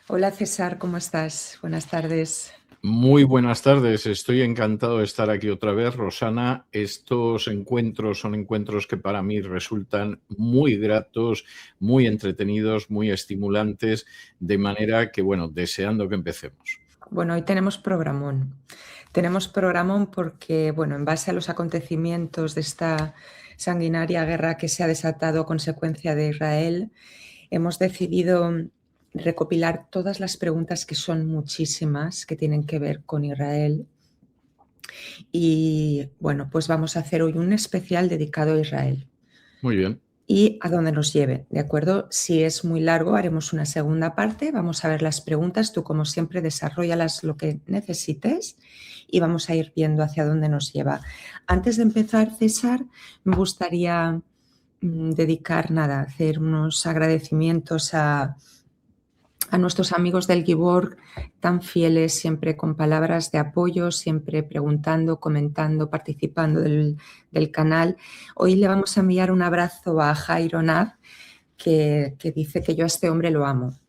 Hola César, ¿cómo estás? Buenas tardes. Muy buenas tardes, estoy encantado de estar aquí otra vez, Rosana. Estos encuentros son encuentros que para mí resultan muy gratos, muy entretenidos, muy estimulantes, de manera que, bueno, deseando que empecemos. Bueno, hoy tenemos programón. Tenemos programón porque, bueno, en base a los acontecimientos de esta sanguinaria guerra que se ha desatado a consecuencia de Israel, hemos decidido recopilar todas las preguntas, que son muchísimas, que tienen que ver con Israel. Y bueno, pues vamos a hacer hoy un especial dedicado a Israel Muy bien. y a dónde nos lleve, ¿de acuerdo? Si es muy largo, haremos una segunda parte, vamos a ver las preguntas, tú como siempre desarróllalas lo que necesites y vamos a ir viendo hacia dónde nos lleva. Antes de empezar, César, me gustaría hacer unos agradecimientos a nuestros amigos del Giborg, tan fieles, siempre con palabras de apoyo, siempre preguntando, comentando, participando del canal. Hoy le vamos a enviar un abrazo a Jairo Nav, que dice que yo a este hombre lo amo.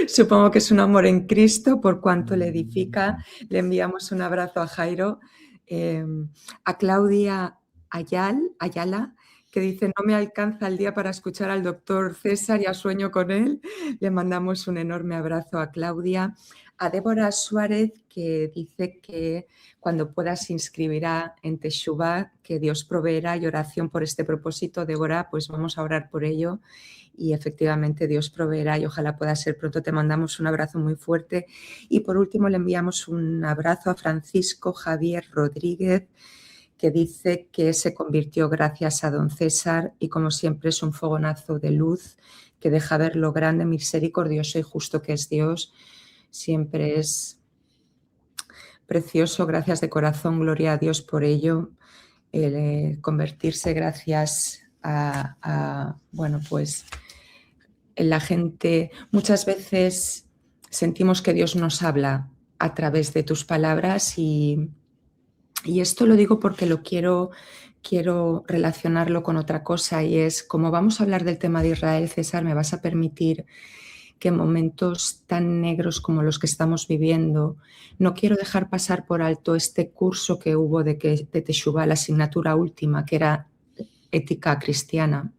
Supongo que es un amor en Cristo por cuanto le edifica. Le enviamos un abrazo a Jairo, a Claudia Ayala, que dice: no me alcanza el día para escuchar al doctor César, ya sueño con él. Le mandamos un enorme abrazo a Claudia. A Débora Suárez, que dice que cuando pueda se inscribirá en Teshuvá, que Dios proveerá, y oración por este propósito. Débora, pues vamos a orar por ello y efectivamente Dios proveerá y ojalá pueda ser pronto. Te mandamos un abrazo muy fuerte. Y por último le enviamos un abrazo a Francisco Javier Rodríguez, que dice que se convirtió gracias a don César y como siempre es un fogonazo de luz que deja ver lo grande, misericordioso y justo que es Dios. Siempre es precioso, gracias de corazón, gloria a Dios por ello. Convertirse gracias bueno, pues en la gente. Muchas veces sentimos que Dios nos habla a través de tus palabras y esto lo digo porque lo quiero relacionarlo con otra cosa, y es, como vamos a hablar del tema de Israel, César, me vas a permitir que en momentos tan negros como los que estamos viviendo, no quiero dejar pasar por alto este curso que hubo de Teshuvá, la asignatura última, que era ética cristiana.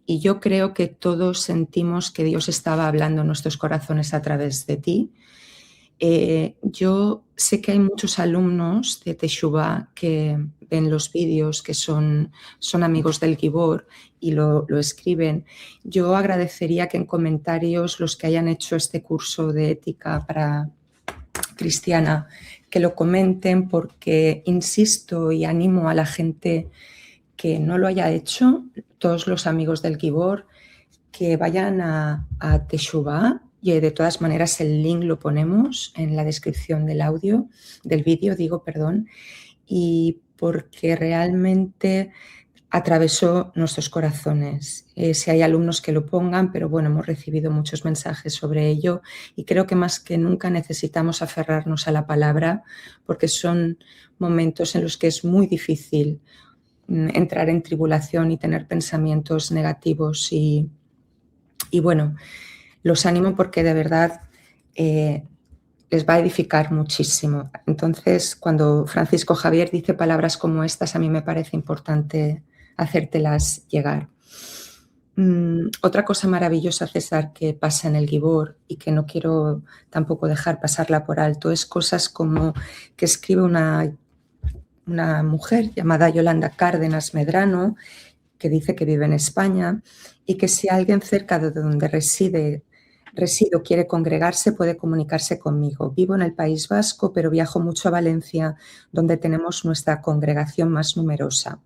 Y yo creo que todos sentimos que Dios estaba hablando en nuestros corazones a través de ti. Yo sé que hay muchos alumnos de Teshuvá que ven los vídeos, que son amigos del Giborg y lo escriben. Yo agradecería que en comentarios los que hayan hecho este curso de ética para cristiana, que lo comenten, porque insisto y animo a la gente que no lo haya hecho, todos los amigos del Giborg, que vayan a Teshuvá. Y de todas maneras el link lo ponemos en la descripción del vídeo, y porque realmente atravesó nuestros corazones. Si hay alumnos que lo pongan, pero bueno, hemos recibido muchos mensajes sobre ello y creo que más que nunca necesitamos aferrarnos a la palabra, porque son momentos en los que es muy difícil entrar en tribulación y tener pensamientos negativos y bueno, los animo porque de verdad les va a edificar muchísimo. Entonces, cuando Francisco Javier dice palabras como estas, a mí me parece importante hacértelas llegar. Otra cosa maravillosa, César, que pasa en el Giborg y que no quiero tampoco dejar pasarla por alto, es cosas como que escribe una mujer llamada Yolanda Cárdenas Medrano, que dice que vive en España y que si alguien cerca de donde resido quiere congregarse, puede comunicarse conmigo. Vivo en el País Vasco, pero viajo mucho a Valencia, donde tenemos nuestra congregación más numerosa.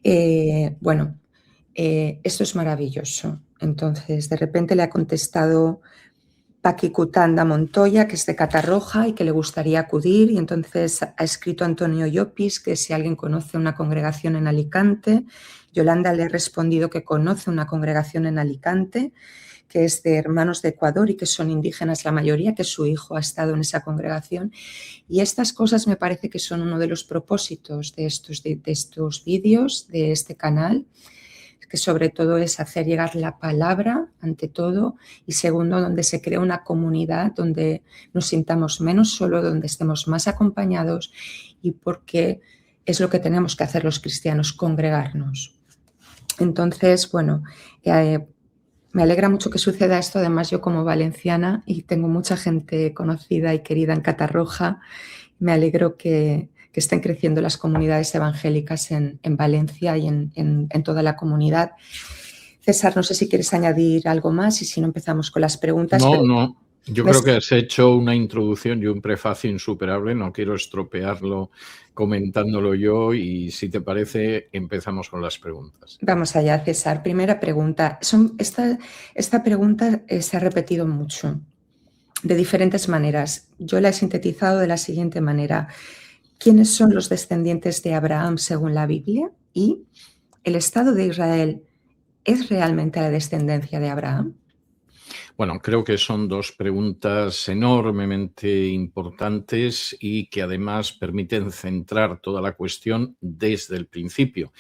Esto es maravilloso. Entonces, de repente le ha contestado Paqui Cutanda Montoya, que es de Catarroja y que le gustaría acudir, y entonces ha escrito Antonio Llopis que si alguien conoce una congregación en Alicante. Yolanda le ha respondido que conoce una congregación en Alicante, que es de hermanos de Ecuador y que son indígenas la mayoría, que su hijo ha estado en esa congregación. Y estas cosas me parece que son uno de los propósitos de estos vídeos, de este canal. que sobre todo es hacer llegar la palabra ante todo y segundo, donde se crea una comunidad, donde nos sintamos menos solos, donde estemos más acompañados y porque es lo que tenemos que hacer los cristianos, congregarnos. Entonces, bueno, me alegra mucho que suceda esto, además yo como valenciana y tengo mucha gente conocida y querida en Catarroja, me alegro que estén creciendo las comunidades evangélicas en Valencia y en toda la comunidad. César, no sé si quieres añadir algo más y si no empezamos con las preguntas. No. Yo creo que has hecho una introducción y un prefacio insuperable. No quiero estropearlo comentándolo yo y si te parece empezamos con las preguntas. Vamos allá, César. Primera pregunta. Esta pregunta se ha repetido mucho de diferentes maneras. Yo la he sintetizado de la siguiente manera. ¿Quiénes son los descendientes de Abraham según la Biblia? ¿Y el Estado de Israel es realmente la descendencia de Abraham? Bueno, creo que son dos preguntas enormemente importantes y que además permiten centrar toda la cuestión desde el principio.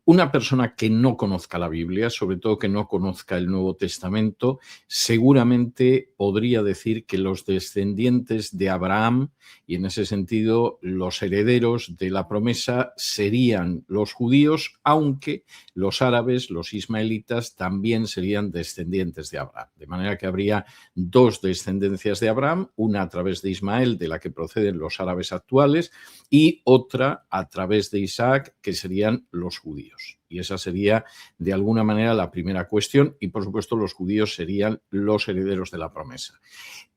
Una persona que no conozca la Biblia, sobre todo que no conozca el Nuevo Testamento, seguramente podría decir que los descendientes de Abraham, y en ese sentido los herederos de la promesa, serían los judíos, aunque los árabes, los ismaelitas, también serían descendientes de Abraham. De manera que habría dos descendencias de Abraham, una a través de Ismael, de la que proceden los árabes actuales, y otra a través de Isaac, que serían los judíos. Y esa sería, de alguna manera, la primera cuestión. Y, por supuesto, los judíos serían los herederos de la promesa.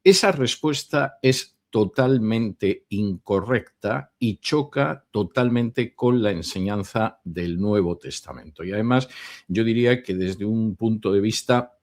Esa respuesta es totalmente incorrecta y choca totalmente con la enseñanza del Nuevo Testamento. Y, además, yo diría que desde un punto de vista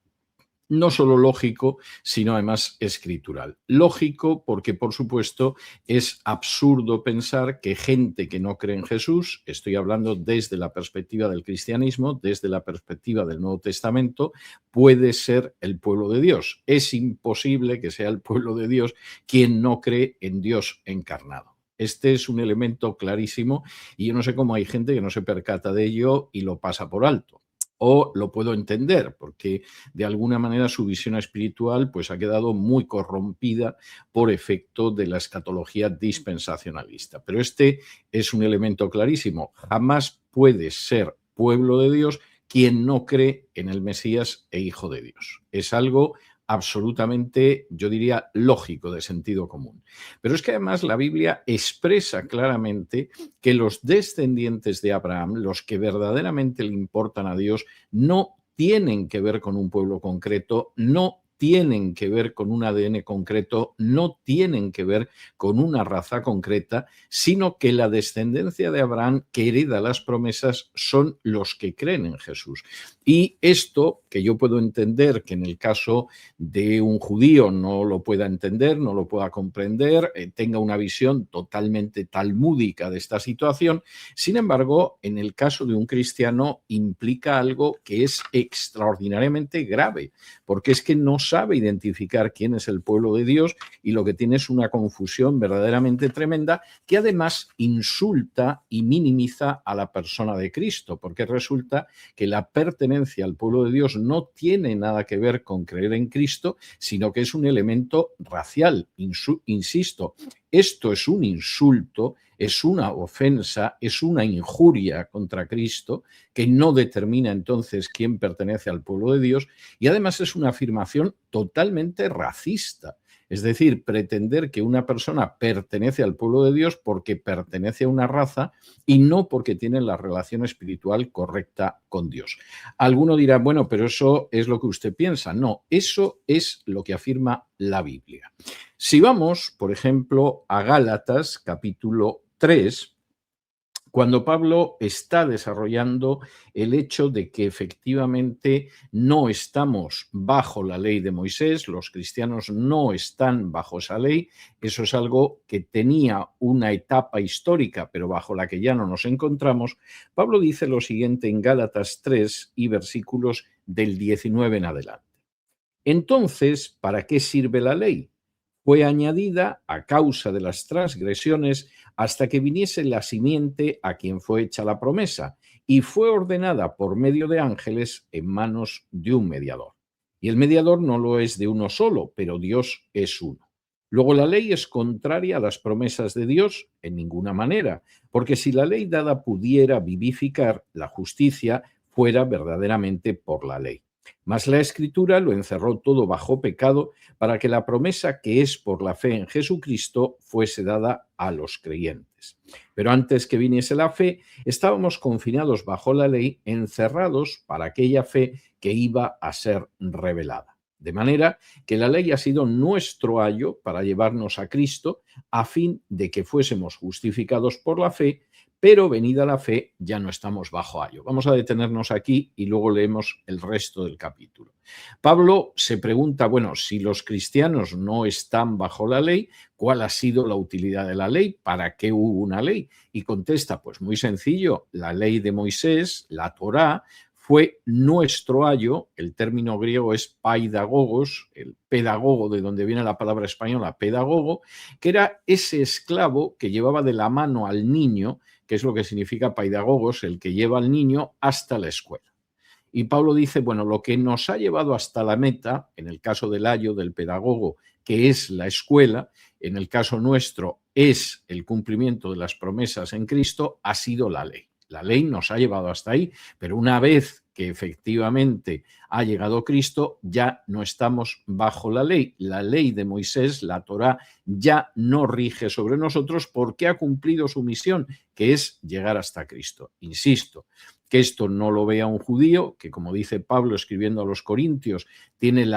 no solo lógico, sino además escritural. Lógico porque, por supuesto, es absurdo pensar que gente que no cree en Jesús, estoy hablando desde la perspectiva del cristianismo, desde la perspectiva del Nuevo Testamento, puede ser el pueblo de Dios. Es imposible que sea el pueblo de Dios quien no cree en Dios encarnado. Este es un elemento clarísimo y yo no sé cómo hay gente que no se percata de ello y lo pasa por alto. O lo puedo entender, porque de alguna manera su visión espiritual pues, ha quedado muy corrompida por efecto de la escatología dispensacionalista. Pero este es un elemento clarísimo. Jamás puede ser pueblo de Dios quien no cree en el Mesías e Hijo de Dios. Es algo absolutamente, yo diría, lógico, de sentido común. Pero es que además la Biblia expresa claramente que los descendientes de Abraham, los que verdaderamente le importan a Dios, no tienen que ver con un pueblo concreto, no tienen que ver con un ADN concreto, no tienen que ver con una raza concreta, sino que la descendencia de Abraham que hereda las promesas son los que creen en Jesús. Y esto, que yo puedo entender que en el caso de un judío no lo pueda entender, no lo pueda comprender, tenga una visión totalmente talmúdica de esta situación, sin embargo, en el caso de un cristiano implica algo que es extraordinariamente grave, porque es que no sabe identificar quién es el pueblo de Dios y lo que tiene es una confusión verdaderamente tremenda que además insulta y minimiza a la persona de Cristo, porque resulta que la pertenencia al pueblo de Dios no tiene nada que ver con creer en Cristo, sino que es un elemento racial. Insisto, esto es un insulto, es una ofensa, es una injuria contra Cristo que no determina entonces quién pertenece al pueblo de Dios y además es una afirmación totalmente racista. Es decir, pretender que una persona pertenece al pueblo de Dios porque pertenece a una raza y no porque tiene la relación espiritual correcta con Dios. Alguno dirá, bueno, pero eso es lo que usted piensa. No, eso es lo que afirma la Biblia. Si vamos, por ejemplo, a Gálatas, capítulo 3, cuando Pablo está desarrollando el hecho de que efectivamente no estamos bajo la ley de Moisés, los cristianos no están bajo esa ley, eso es algo que tenía una etapa histórica, pero bajo la que ya no nos encontramos, Pablo dice lo siguiente en Gálatas 3 y versículos del 19 en adelante. Entonces, ¿para qué sirve la ley? Fue añadida a causa de las transgresiones hasta que viniese la simiente a quien fue hecha la promesa. y fue ordenada por medio de ángeles en manos de un mediador. Y el mediador no lo es de uno solo, pero Dios es uno. Luego, la ley es contraria a las promesas de Dios en ninguna manera, porque si la ley dada pudiera vivificar, la justicia fuera verdaderamente por la ley. Mas la Escritura lo encerró todo bajo pecado para que la promesa que es por la fe en Jesucristo fuese dada a los creyentes. Pero antes que viniese la fe, estábamos confinados bajo la ley, encerrados para aquella fe que iba a ser revelada. De manera que la ley ha sido nuestro ayo para llevarnos a Cristo, a fin de que fuésemos justificados por la fe, pero venida la fe ya no estamos bajo ayo. Vamos a detenernos aquí y luego leemos el resto del capítulo. Pablo se pregunta, bueno, si los cristianos no están bajo la ley, ¿cuál ha sido la utilidad de la ley? ¿Para qué hubo una ley? Y contesta, pues muy sencillo, la ley de Moisés, la Torá, fue nuestro ayo. El término griego es paidagogos, el pedagogo, de donde viene la palabra española pedagogo, que era ese esclavo que llevaba de la mano al niño, que es lo que significa paidagogos, el que lleva al niño hasta la escuela. Y Pablo dice, bueno, lo que nos ha llevado hasta la meta, en el caso del ayo, del pedagogo, que es la escuela, en el caso nuestro es el cumplimiento de las promesas en Cristo, ha sido la ley. La ley nos ha llevado hasta ahí, pero una vez que efectivamente ha llegado Cristo, ya no estamos bajo la ley. La ley de Moisés, la Torá, ya no rige sobre nosotros porque ha cumplido su misión, que es llegar hasta Cristo. Insisto, que esto no lo vea un judío, que como dice Pablo escribiendo a los Corintios, tiene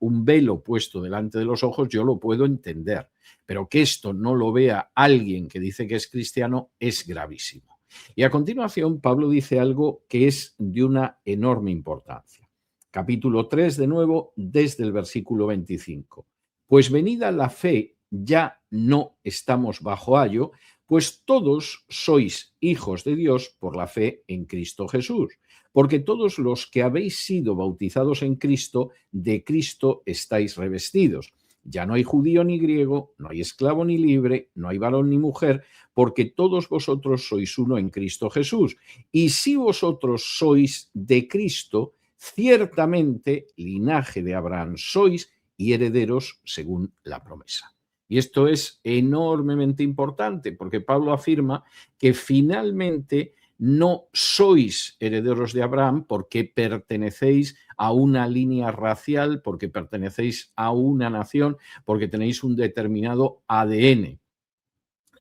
un velo puesto delante de los ojos, yo lo puedo entender. Pero que esto no lo vea alguien que dice que es cristiano es gravísimo. Y a continuación, Pablo dice algo que es de una enorme importancia. Capítulo 3, de nuevo, desde el versículo 25. Pues venida la fe, ya no estamos bajo ayo, pues todos sois hijos de Dios por la fe en Cristo Jesús. Porque todos los que habéis sido bautizados en Cristo, de Cristo estáis revestidos. Ya no hay judío ni griego, no hay esclavo ni libre, no hay varón ni mujer, porque todos vosotros sois uno en Cristo Jesús. Y si vosotros sois de Cristo, ciertamente linaje de Abraham sois y herederos según la promesa. Y esto es enormemente importante, porque Pablo afirma que finalmente no sois herederos de Abraham porque pertenecéis a una línea racial, porque pertenecéis a una nación, porque tenéis un determinado ADN.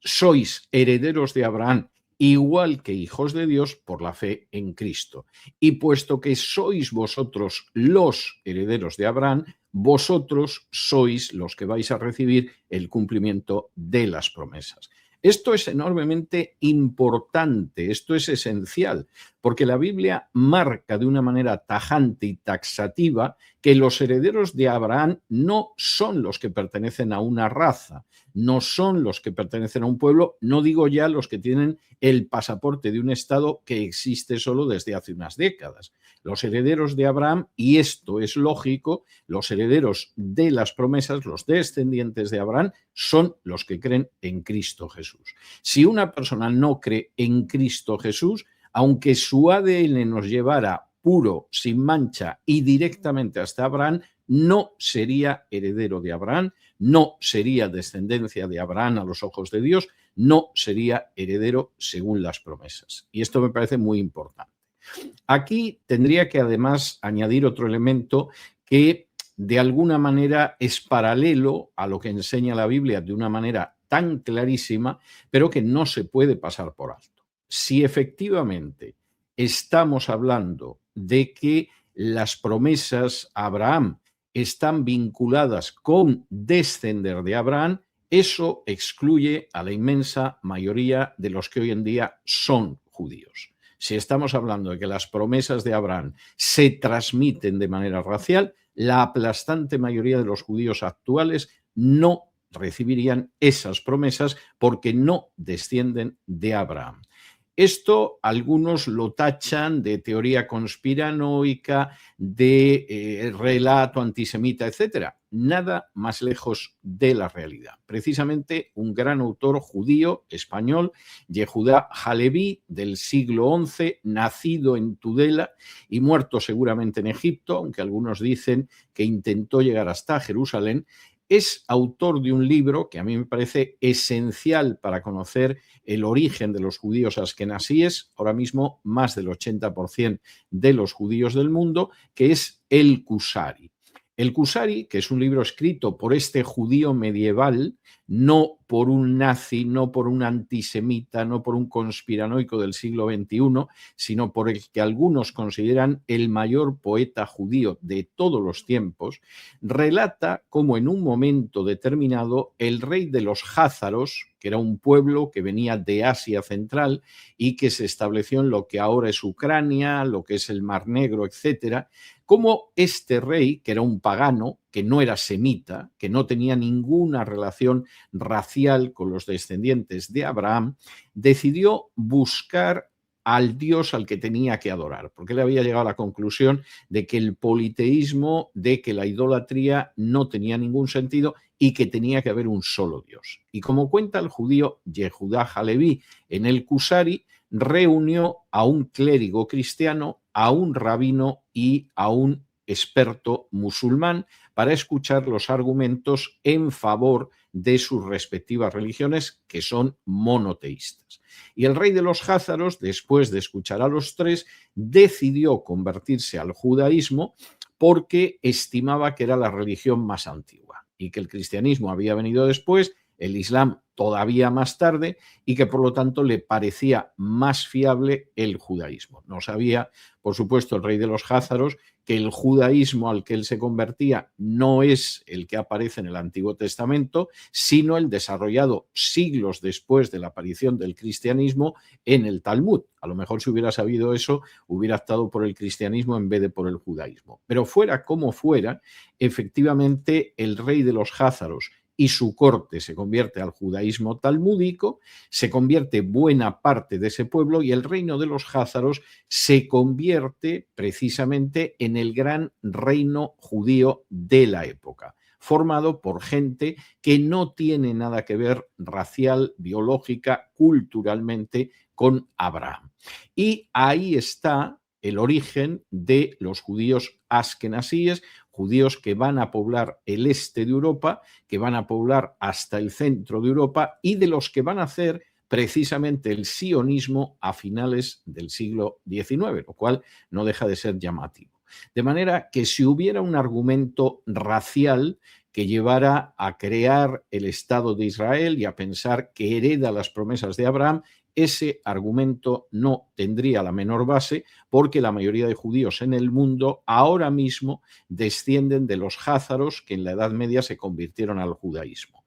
Sois herederos de Abraham, igual que hijos de Dios por la fe en Cristo. Y puesto que sois vosotros los herederos de Abraham, vosotros sois los que vais a recibir el cumplimiento de las promesas. Esto es enormemente importante, esto es esencial, porque la Biblia marca de una manera tajante y taxativa que los herederos de Abraham no son los que pertenecen a una raza, no son los que pertenecen a un pueblo, no digo ya los que tienen el pasaporte de un Estado que existe solo desde hace unas décadas. Los herederos de Abraham, y esto es lógico, los herederos de las promesas, los descendientes de Abraham, son los que creen en Cristo Jesús. Si una persona no cree en Cristo Jesús, aunque su ADN nos llevara puro, sin mancha y directamente hasta Abraham, no sería heredero de Abraham, no sería descendencia de Abraham a los ojos de Dios, no sería heredero según las promesas. Y esto me parece muy importante. Aquí tendría que además añadir otro elemento que de alguna manera es paralelo a lo que enseña la Biblia de una manera tan clarísima, pero que no se puede pasar por alto. Si efectivamente estamos hablando de que las promesas a Abraham están vinculadas con descender de Abraham, eso excluye a la inmensa mayoría de los que hoy en día son judíos. Si estamos hablando de que las promesas de Abraham se transmiten de manera racial, la aplastante mayoría de los judíos actuales no recibirían esas promesas porque no descienden de Abraham. Esto algunos lo tachan de teoría conspiranoica, de relato antisemita, etc. Nada más lejos de la realidad. Precisamente un gran autor judío español, Yehudá Haleví, del siglo XI, nacido en Tudela y muerto seguramente en Egipto, aunque algunos dicen que intentó llegar hasta Jerusalén, es autor de un libro que a mí me parece esencial para conocer el origen de los judíos askenazíes, ahora mismo más del 80% de los judíos del mundo, que es El Kusari. El Kusari, que es un libro escrito por este judío medieval, no por un nazi, no por un antisemita, no por un conspiranoico del siglo XXI, sino por el que algunos consideran el mayor poeta judío de todos los tiempos, relata cómo en un momento determinado el rey de los jázaros, que era un pueblo que venía de Asia Central y que se estableció en lo que ahora es Ucrania, lo que es el Mar Negro, etcétera, cómo este rey, que era un pagano, que no era semita, que no tenía ninguna relación racial con los descendientes de Abraham, decidió buscar al Dios al que tenía que adorar, porque él había llegado a la conclusión de que el politeísmo, de que la idolatría no tenía ningún sentido y que tenía que haber un solo Dios. Y como cuenta el judío Yehudá Haleví en el Kusari, reunió a un clérigo cristiano, a un rabino y a un experto musulmán para escuchar los argumentos en favor de sus respectivas religiones, que son monoteístas. Y el rey de los jázaros, después de escuchar a los tres, decidió convertirse al judaísmo porque estimaba que era la religión más antigua y que el cristianismo había venido después, el islam todavía más tarde, y que por lo tanto le parecía más fiable el judaísmo. No sabía, por supuesto, el rey de los jázaros que el judaísmo al que él se convertía no es el que aparece en el Antiguo Testamento, sino el desarrollado siglos después de la aparición del cristianismo en el Talmud. A lo mejor si hubiera sabido eso, hubiera optado por el cristianismo en vez de por el judaísmo. Pero fuera como fuera, efectivamente el rey de los jázaros y su corte se convierte al judaísmo talmúdico, se convierte buena parte de ese pueblo y el reino de los jázaros se convierte precisamente en el gran reino judío de la época, formado por gente que no tiene nada que ver racial, biológica, culturalmente con Abraham. Y ahí está el origen de los judíos askenazíes, judíos que van a poblar el este de Europa, que van a poblar hasta el centro de Europa y de los que van a hacer precisamente el sionismo a finales del siglo XIX, lo cual no deja de ser llamativo. De manera que si hubiera un argumento racial que llevara a crear el Estado de Israel y a pensar que hereda las promesas de Abraham, ese argumento no tendría la menor base porque la mayoría de judíos en el mundo ahora mismo descienden de los jázaros que en la Edad Media se convirtieron al judaísmo.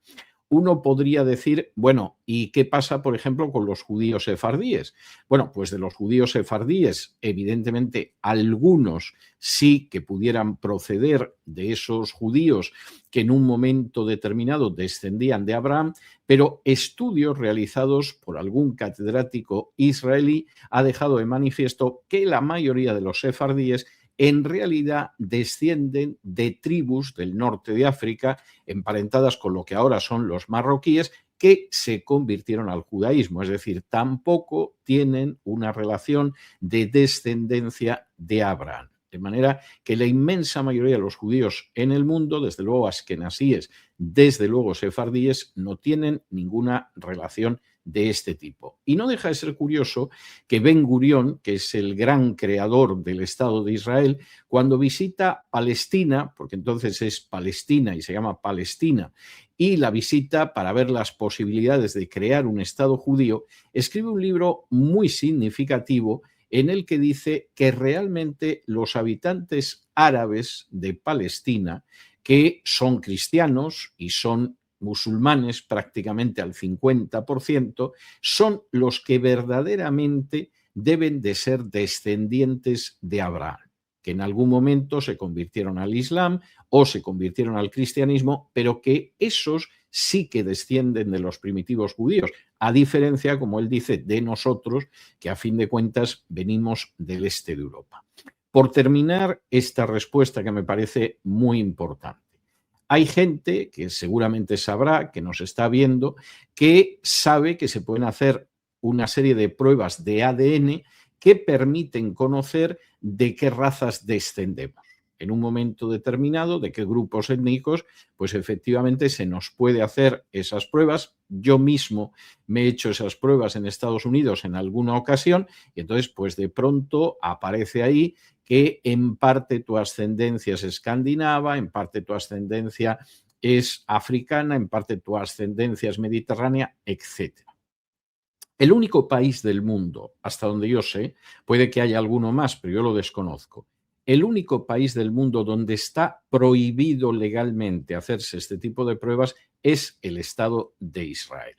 Uno podría decir, bueno, ¿y qué pasa, por ejemplo, con los judíos sefardíes? Bueno, pues de los judíos sefardíes, evidentemente, algunos sí que pudieran proceder de esos judíos que en un momento determinado descendían de Abraham, pero estudios realizados por algún catedrático israelí ha dejado de manifiesto que la mayoría de los sefardíes en realidad descienden de tribus del norte de África, emparentadas con lo que ahora son los marroquíes, que se convirtieron al judaísmo, es decir, tampoco tienen una relación de descendencia de Abraham. De manera que la inmensa mayoría de los judíos en el mundo, desde luego askenazíes, desde luego sefardíes, no tienen ninguna relación de este tipo. Y no deja de ser curioso que Ben Gurión, que es el gran creador del Estado de Israel, cuando visita Palestina, porque entonces es Palestina y se llama Palestina, y la visita para ver las posibilidades de crear un Estado judío, escribe un libro muy significativo en el que dice que realmente los habitantes árabes de Palestina, que son cristianos y son musulmanes prácticamente al 50%, son los que verdaderamente deben de ser descendientes de Abraham, que en algún momento se convirtieron al Islam o se convirtieron al cristianismo, pero que esos sí que descienden de los primitivos judíos, a diferencia, como él dice, de nosotros, que a fin de cuentas venimos del este de Europa. Por terminar esta respuesta que me parece muy importante. Hay gente que seguramente sabrá, que nos está viendo, que sabe que se pueden hacer una serie de pruebas de ADN que permiten conocer de qué razas descendemos. En un momento determinado, de qué grupos étnicos, pues efectivamente se nos puede hacer esas pruebas. Yo mismo me he hecho esas pruebas en Estados Unidos en alguna ocasión y entonces pues de pronto aparece ahí que en parte tu ascendencia es escandinava, en parte tu ascendencia es africana, en parte tu ascendencia es mediterránea, etc. El único país del mundo, hasta donde yo sé, puede que haya alguno más, pero yo lo desconozco, el único país del mundo donde está prohibido legalmente hacerse este tipo de pruebas es el Estado de Israel.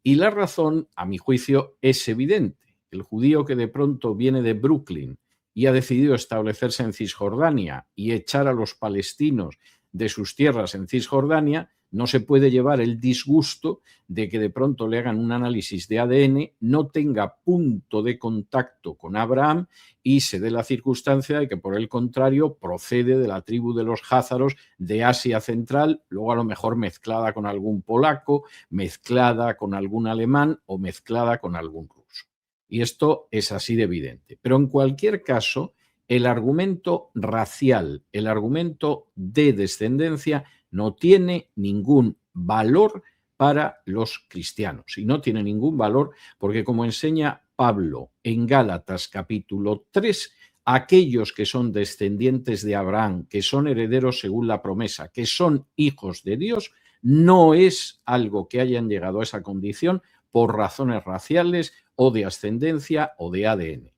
Y la razón, a mi juicio, es evidente. El judío que de pronto viene de Brooklyn y ha decidido establecerse en Cisjordania y echar a los palestinos de sus tierras en Cisjordania, no se puede llevar el disgusto de que de pronto le hagan un análisis de ADN, no tenga punto de contacto con Abraham y se dé la circunstancia de que, por el contrario, procede de la tribu de los házaros de Asia Central, luego a lo mejor mezclada con algún polaco, mezclada con algún alemán o mezclada con algún ruso. Y esto es así de evidente. Pero en cualquier caso, el argumento racial, el argumento de descendencia, no tiene ningún valor para los cristianos. Y no tiene ningún valor porque, como enseña Pablo en Gálatas capítulo 3, aquellos que son descendientes de Abraham, que son herederos según la promesa, que son hijos de Dios, no es algo que hayan llegado a esa condición por razones raciales o de ascendencia o de ADN.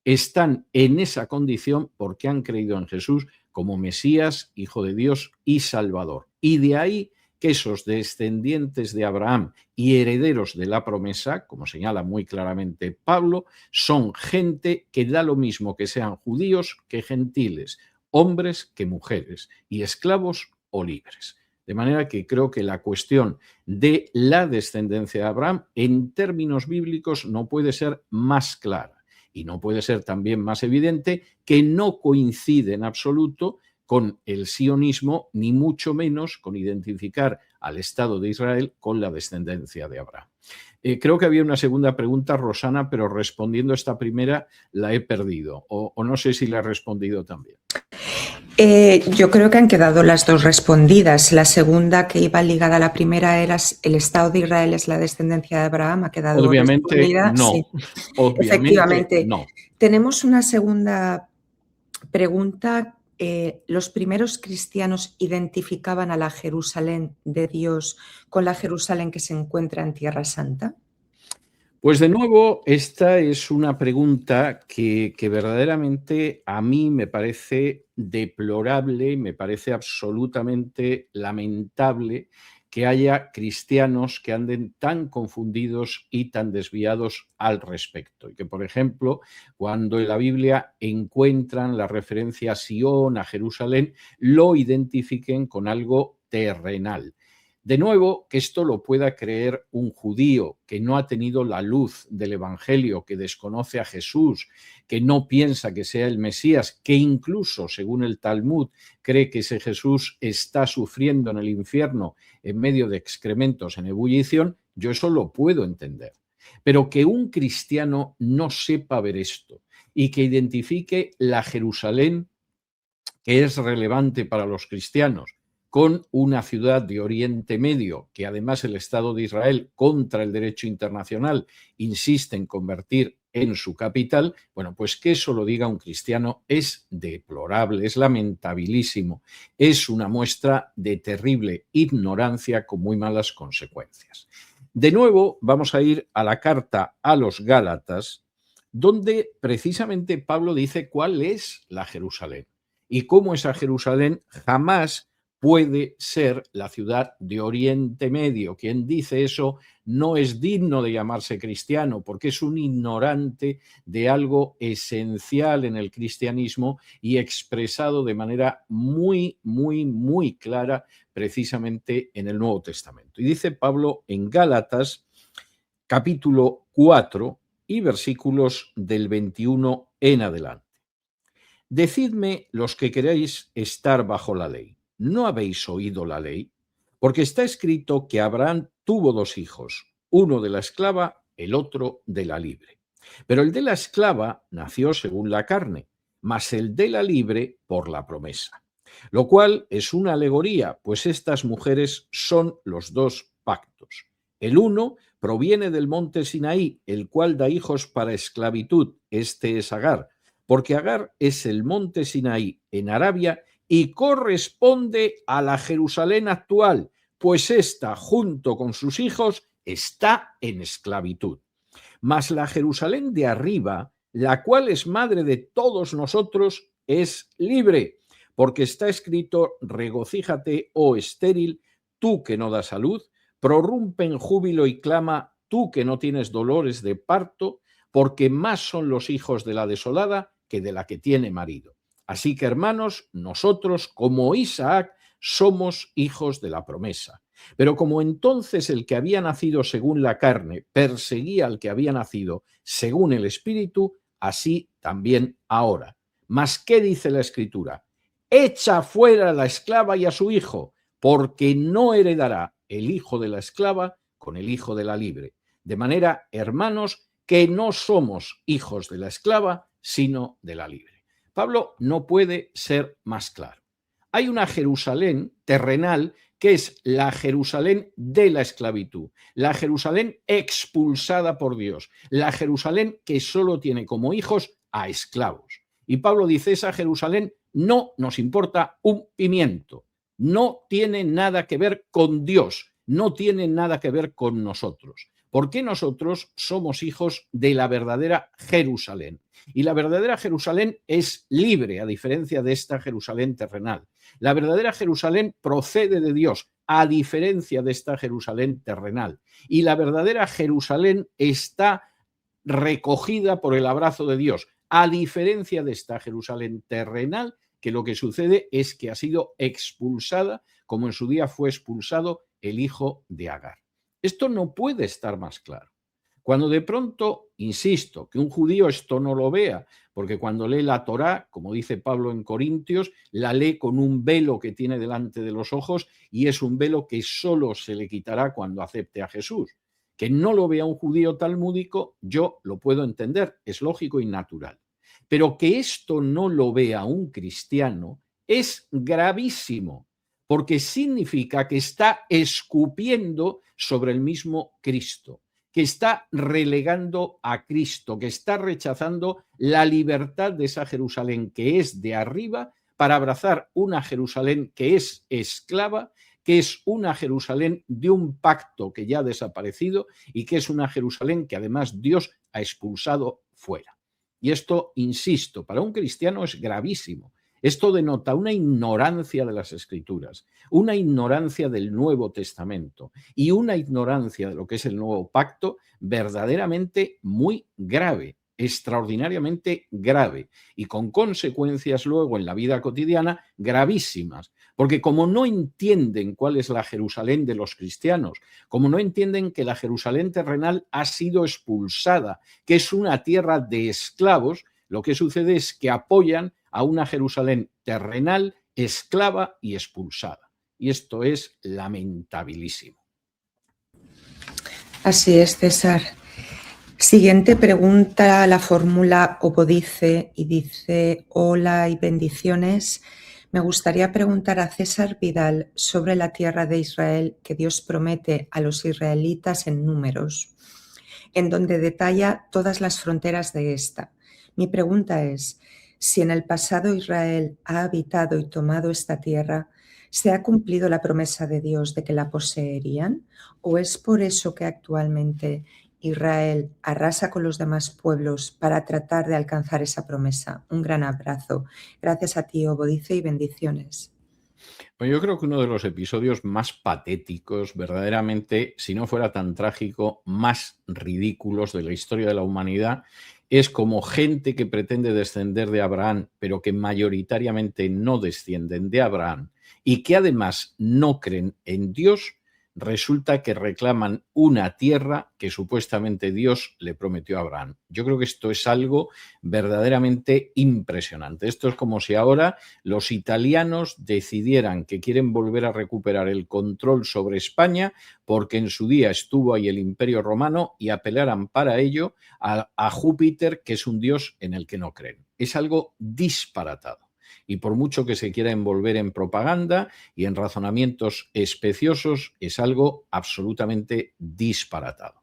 Están en esa condición porque han creído en Jesús como Mesías, Hijo de Dios y Salvador. Y de ahí que esos descendientes de Abraham y herederos de la promesa, como señala muy claramente Pablo, son gente que da lo mismo que sean judíos que gentiles, hombres que mujeres, y esclavos o libres. De manera que creo que la cuestión de la descendencia de Abraham en términos bíblicos no puede ser más clara. Y no puede ser también más evidente que no coincide en absoluto con el sionismo, ni mucho menos con identificar al Estado de Israel con la descendencia de Abraham. Creo que había una segunda pregunta, Rosana, pero respondiendo a esta primera la he perdido, o no sé si la he respondido también. Yo creo que han quedado las dos respondidas. La segunda, que iba ligada a la primera, era el Estado de Israel es la descendencia de Abraham. Ha quedado obviamente respondida. No. Sí. Obviamente efectivamente. No. Tenemos una segunda pregunta. ¿Los primeros cristianos identificaban a la Jerusalén de Dios con la Jerusalén que se encuentra en Tierra Santa? Pues de nuevo, esta es una pregunta que verdaderamente a mí me parece deplorable, me parece absolutamente lamentable que haya cristianos que anden tan confundidos y tan desviados al respecto. Y que, por ejemplo, cuando en la Biblia encuentran la referencia a Sion, a Jerusalén, lo identifiquen con algo terrenal. De nuevo, que esto lo pueda creer un judío que no ha tenido la luz del Evangelio, que desconoce a Jesús, que no piensa que sea el Mesías, que incluso, según el Talmud, cree que ese Jesús está sufriendo en el infierno en medio de excrementos en ebullición, yo eso lo puedo entender. Pero que un cristiano no sepa ver esto y que identifique la Jerusalén que es relevante para los cristianos con una ciudad de Oriente Medio, que además el Estado de Israel, contra el derecho internacional, insiste en convertir en su capital, bueno, pues que eso lo diga un cristiano es deplorable, es lamentabilísimo, es una muestra de terrible ignorancia con muy malas consecuencias. De nuevo, vamos a ir a la carta a los Gálatas, donde precisamente Pablo dice cuál es la Jerusalén y cómo esa Jerusalén jamás puede ser la ciudad de Oriente Medio. Quien dice eso no es digno de llamarse cristiano porque es un ignorante de algo esencial en el cristianismo y expresado de manera muy, muy, muy clara precisamente en el Nuevo Testamento. Y dice Pablo en Gálatas, capítulo 4 y versículos del 21 en adelante. Decidme los que queréis estar bajo la ley. ¿No habéis oído la ley? Porque está escrito que Abraham tuvo 2 hijos, uno de la esclava, el otro de la libre. Pero el de la esclava nació según la carne, mas el de la libre por la promesa. Lo cual es una alegoría, pues estas mujeres son los 2 pactos. El uno proviene del monte Sinaí, el cual da hijos para esclavitud, este es Agar, porque Agar es el monte Sinaí en Arabia y corresponde a la Jerusalén actual, pues ésta, junto con sus hijos, está en esclavitud. Mas la Jerusalén de arriba, la cual es madre de todos nosotros, es libre, porque está escrito: regocíjate, oh estéril, tú que no das a luz, prorrumpe en júbilo y clama, tú que no tienes dolores de parto, porque más son los hijos de la desolada que de la que tiene marido. Así que, hermanos, nosotros, como Isaac, somos hijos de la promesa. Pero como entonces el que había nacido según la carne perseguía al que había nacido según el Espíritu, así también ahora. ¿Mas qué dice la Escritura? Echa fuera a la esclava y a su hijo, porque no heredará el hijo de la esclava con el hijo de la libre. De manera, hermanos, que no somos hijos de la esclava, sino de la libre. Pablo no puede ser más claro. Hay una Jerusalén terrenal que es la Jerusalén de la esclavitud, la Jerusalén expulsada por Dios, la Jerusalén que solo tiene como hijos a esclavos. Y Pablo dice: esa Jerusalén no nos importa un pimiento, no tiene nada que ver con Dios, no tiene nada que ver con nosotros, porque nosotros somos hijos de la verdadera Jerusalén. Y la verdadera Jerusalén es libre, a diferencia de esta Jerusalén terrenal. La verdadera Jerusalén procede de Dios, a diferencia de esta Jerusalén terrenal. Y la verdadera Jerusalén está recogida por el abrazo de Dios, a diferencia de esta Jerusalén terrenal, que lo que sucede es que ha sido expulsada, como en su día fue expulsado el hijo de Agar. Esto no puede estar más claro. Cuando de pronto, insisto, que un judío esto no lo vea, porque cuando lee la Torá, como dice Pablo en Corintios, la lee con un velo que tiene delante de los ojos y es un velo que solo se le quitará cuando acepte a Jesús. Que no lo vea un judío talmúdico, yo lo puedo entender, es lógico y natural. Pero que esto no lo vea un cristiano es gravísimo, porque significa que está escupiendo sobre el mismo Cristo, que está relegando a Cristo, que está rechazando la libertad de esa Jerusalén que es de arriba para abrazar una Jerusalén que es esclava, que es una Jerusalén de un pacto que ya ha desaparecido y que es una Jerusalén que además Dios ha expulsado fuera. Y esto, insisto, para un cristiano es gravísimo. Esto denota una ignorancia de las Escrituras, una ignorancia del Nuevo Testamento y una ignorancia de lo que es el Nuevo Pacto verdaderamente muy grave, extraordinariamente grave y con consecuencias luego en la vida cotidiana gravísimas. Porque como no entienden cuál es la Jerusalén de los cristianos, como no entienden que la Jerusalén terrenal ha sido expulsada, que es una tierra de esclavos, lo que sucede es que apoyan a una Jerusalén terrenal, esclava y expulsada. Y esto es lamentabilísimo. Así es, César. Siguiente pregunta, la fórmula Opodice y dice: hola y bendiciones. Me gustaría preguntar a César Vidal sobre la tierra de Israel que Dios promete a los israelitas en Números, en donde detalla todas las fronteras de esta. Mi pregunta es: si en el pasado Israel ha habitado y tomado esta tierra, ¿se ha cumplido la promesa de Dios de que la poseerían? ¿O es por eso que actualmente Israel arrasa con los demás pueblos para tratar de alcanzar esa promesa? Un gran abrazo. Gracias a ti, Opodice, y bendiciones. Bueno, yo creo que uno de los episodios más patéticos, verdaderamente, si no fuera tan trágico, más ridículos de la historia de la humanidad, es como gente que pretende descender de Abraham, pero que mayoritariamente no descienden de Abraham y que además no creen en Dios, resulta que reclaman una tierra que supuestamente Dios le prometió a Abraham. Yo creo que esto es algo verdaderamente impresionante. Esto es como si ahora los italianos decidieran que quieren volver a recuperar el control sobre España porque en su día estuvo ahí el Imperio Romano y apelaran para ello a Júpiter, que es un dios en el que no creen. Es algo disparatado. Y por mucho que se quiera envolver en propaganda y en razonamientos especiosos, es algo absolutamente disparatado.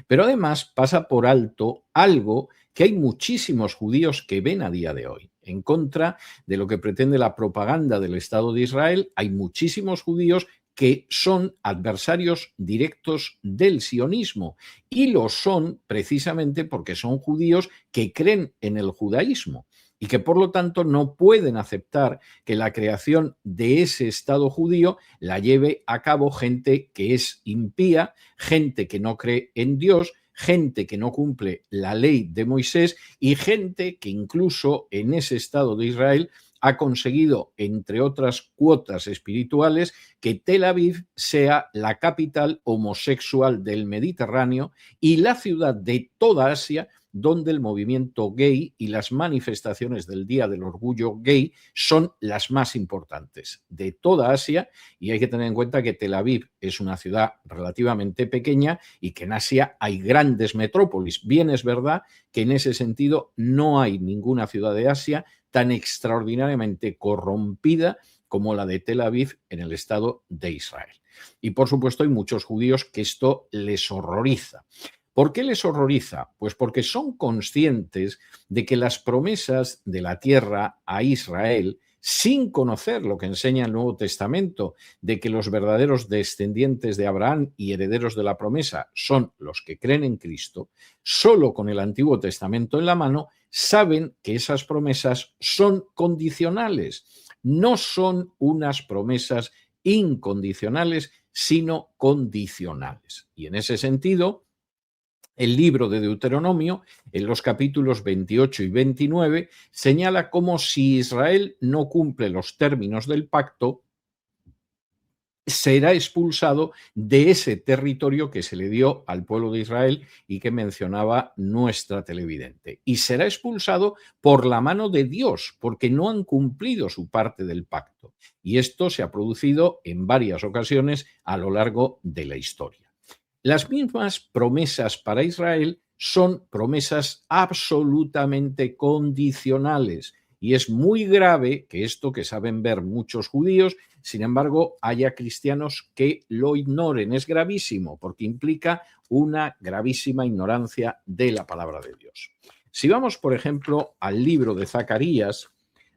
Pero además pasa por alto algo que hay muchísimos judíos que ven a día de hoy. En contra de lo que pretende la propaganda del Estado de Israel, hay muchísimos judíos que son adversarios directos del sionismo, y lo son precisamente porque son judíos que creen en el judaísmo y que por lo tanto no pueden aceptar que la creación de ese Estado judío la lleve a cabo gente que es impía, gente que no cree en Dios, gente que no cumple la ley de Moisés y gente que incluso en ese Estado de Israel ha conseguido, entre otras cuotas espirituales, que Tel Aviv sea la capital homosexual del Mediterráneo y la ciudad de toda Asia donde el movimiento gay y las manifestaciones del Día del Orgullo Gay son las más importantes de toda Asia. Y hay que tener en cuenta que Tel Aviv es una ciudad relativamente pequeña y que en Asia hay grandes metrópolis. Bien es verdad que en ese sentido no hay ninguna ciudad de Asia tan extraordinariamente corrompida como la de Tel Aviv en el Estado de Israel. Y por supuesto hay muchos judíos que esto les horroriza. ¿Por qué les horroriza? Pues porque son conscientes de que las promesas de la tierra a Israel, sin conocer lo que enseña el Nuevo Testamento, de que los verdaderos descendientes de Abraham y herederos de la promesa son los que creen en Cristo, solo con el Antiguo Testamento en la mano, saben que esas promesas son condicionales, no son unas promesas incondicionales, sino condicionales. Y en ese sentido, el libro de Deuteronomio, en los capítulos 28 y 29, señala cómo si Israel no cumple los términos del pacto, será expulsado de ese territorio que se le dio al pueblo de Israel y que mencionaba nuestra televidente. Y será expulsado por la mano de Dios, porque no han cumplido su parte del pacto. Y esto se ha producido en varias ocasiones a lo largo de la historia. Las mismas promesas para Israel son promesas absolutamente condicionales. Y es muy grave que esto que saben ver muchos judíos, sin embargo, haya cristianos que lo ignoren. Es gravísimo porque implica una gravísima ignorancia de la palabra de Dios. Si vamos, por ejemplo, al libro de Zacarías,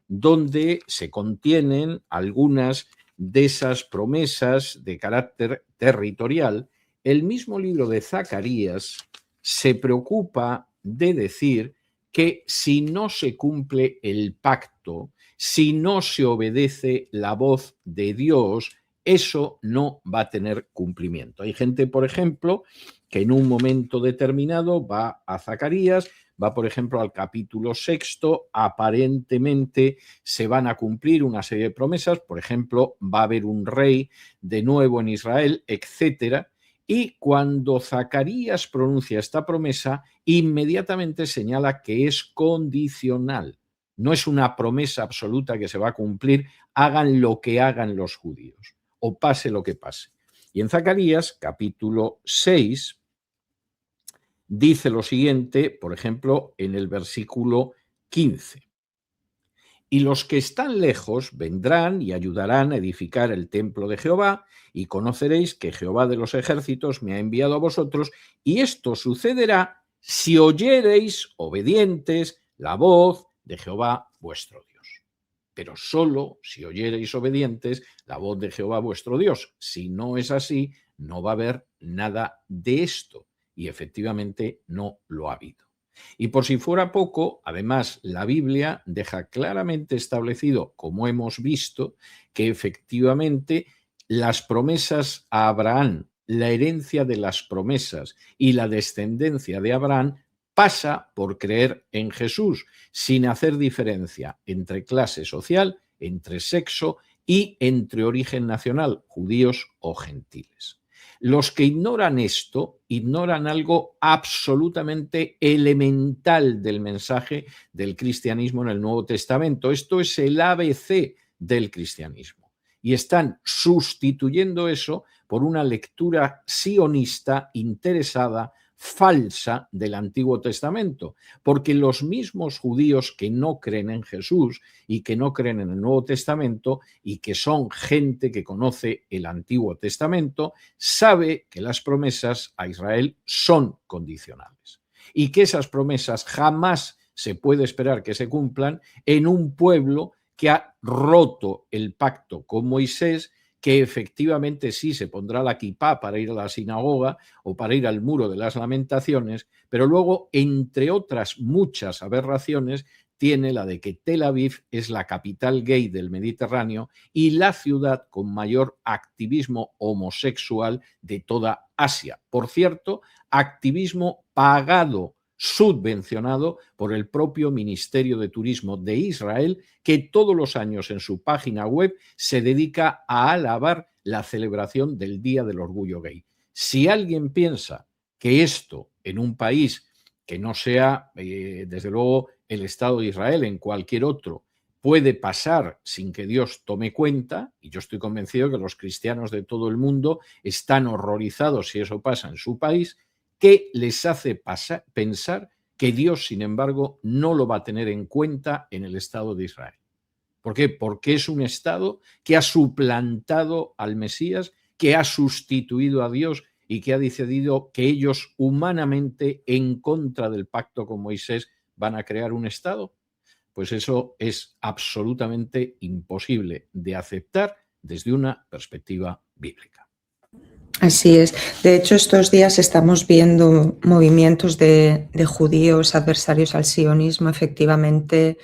donde se contienen algunas de esas promesas de carácter territorial, el mismo libro de Zacarías se preocupa de decir que si no se cumple el pacto, si no se obedece la voz de Dios, eso no va a tener cumplimiento. Hay gente, por ejemplo, que en un momento determinado va a Zacarías, va, por ejemplo, al capítulo 6, aparentemente se van a cumplir una serie de promesas, por ejemplo, va a haber un rey de nuevo en Israel, etcétera. Y cuando Zacarías pronuncia esta promesa, inmediatamente señala que es condicional. No es una promesa absoluta que se va a cumplir, hagan lo que hagan los judíos, o pase lo que pase. Y en Zacarías, capítulo 6, dice lo siguiente, por ejemplo, en el versículo 15. Y los que están lejos vendrán y ayudarán a edificar el templo de Jehová, y conoceréis que Jehová de los ejércitos me ha enviado a vosotros, y esto sucederá si oyereis obedientes la voz de Jehová vuestro Dios. Pero solo si oyereis obedientes la voz de Jehová vuestro Dios. Si no es así, no va a haber nada de esto. Y efectivamente no lo ha habido. Y por si fuera poco, además, la Biblia deja claramente establecido, como hemos visto, que efectivamente las promesas a Abraham, la herencia de las promesas y la descendencia de Abraham pasa por creer en Jesús, sin hacer diferencia entre clase social, entre sexo y entre origen nacional, judíos o gentiles. Los que ignoran esto, ignoran algo absolutamente elemental del mensaje del cristianismo en el Nuevo Testamento. Esto es el ABC del cristianismo. Y están sustituyendo eso por una lectura sionista interesada, falsa del Antiguo Testamento, porque los mismos judíos que no creen en Jesús y que no creen en el Nuevo Testamento y que son gente que conoce el Antiguo Testamento, sabe que las promesas a Israel son condicionales y que esas promesas jamás se puede esperar que se cumplan en un pueblo que ha roto el pacto con Moisés, que efectivamente sí se pondrá la kipá para ir a la sinagoga o para ir al muro de las lamentaciones, pero luego, entre otras muchas aberraciones, tiene la de que Tel Aviv es la capital gay del Mediterráneo y la ciudad con mayor activismo homosexual de toda Asia. Por cierto, activismo pagado, subvencionado por el propio Ministerio de Turismo de Israel, que todos los años en su página web se dedica a alabar la celebración del Día del Orgullo Gay. Si alguien piensa que esto en un país que no sea, desde luego, el Estado de Israel, en cualquier otro, puede pasar sin que Dios tome cuenta, y yo estoy convencido que los cristianos de todo el mundo están horrorizados si eso pasa en su país, ¿qué les hace pensar que Dios, sin embargo, no lo va a tener en cuenta en el Estado de Israel? ¿Por qué? Porque es un Estado que ha suplantado al Mesías, que ha sustituido a Dios y que ha decidido que ellos humanamente, en contra del pacto con Moisés, van a crear un Estado. Pues eso es absolutamente imposible de aceptar desde una perspectiva bíblica. Así es. De hecho, estos días estamos viendo movimientos de judíos adversarios al sionismo, efectivamente,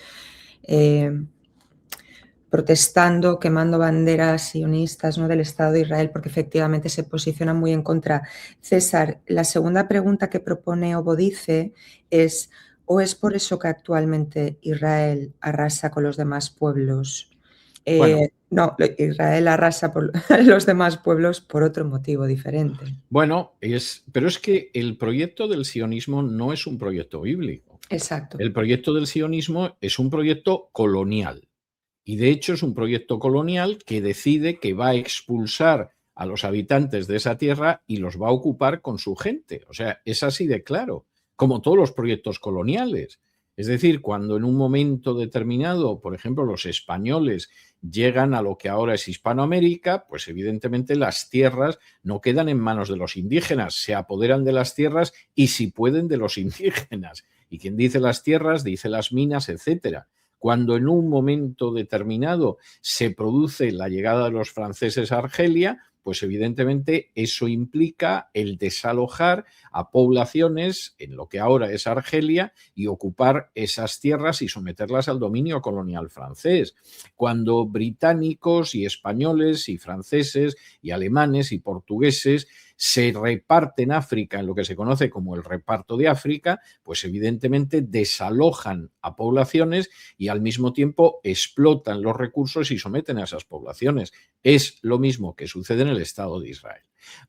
protestando, quemando banderas sionistas, ¿no?, del Estado de Israel, porque efectivamente se posicionan muy en contra. César, la segunda pregunta que propone Obodice es: ¿o es por eso que actualmente Israel arrasa con los demás pueblos? Bueno. No, Israel arrasa por los demás pueblos por otro motivo diferente. Bueno, pero es que el proyecto del sionismo no es un proyecto bíblico. Exacto. El proyecto del sionismo es un proyecto colonial. Y de hecho es un proyecto colonial que decide que va a expulsar a los habitantes de esa tierra y los va a ocupar con su gente. O sea, es así de claro, como todos los proyectos coloniales. Es decir, cuando en un momento determinado, por ejemplo, los españoles llegan a lo que ahora es Hispanoamérica, pues evidentemente las tierras no quedan en manos de los indígenas, se apoderan de las tierras y si pueden de los indígenas. Y quien dice las tierras, dice las minas, etcétera. Cuando en un momento determinado se produce la llegada de los franceses a Argelia, pues evidentemente eso implica el desalojar a poblaciones en lo que ahora es Argelia y ocupar esas tierras y someterlas al dominio colonial francés. Cuando británicos y españoles y franceses y alemanes y portugueses se reparten África en lo que se conoce como el reparto de África, pues evidentemente desalojan a poblaciones y al mismo tiempo explotan los recursos y someten a esas poblaciones. Es lo mismo que sucede en el Estado de Israel.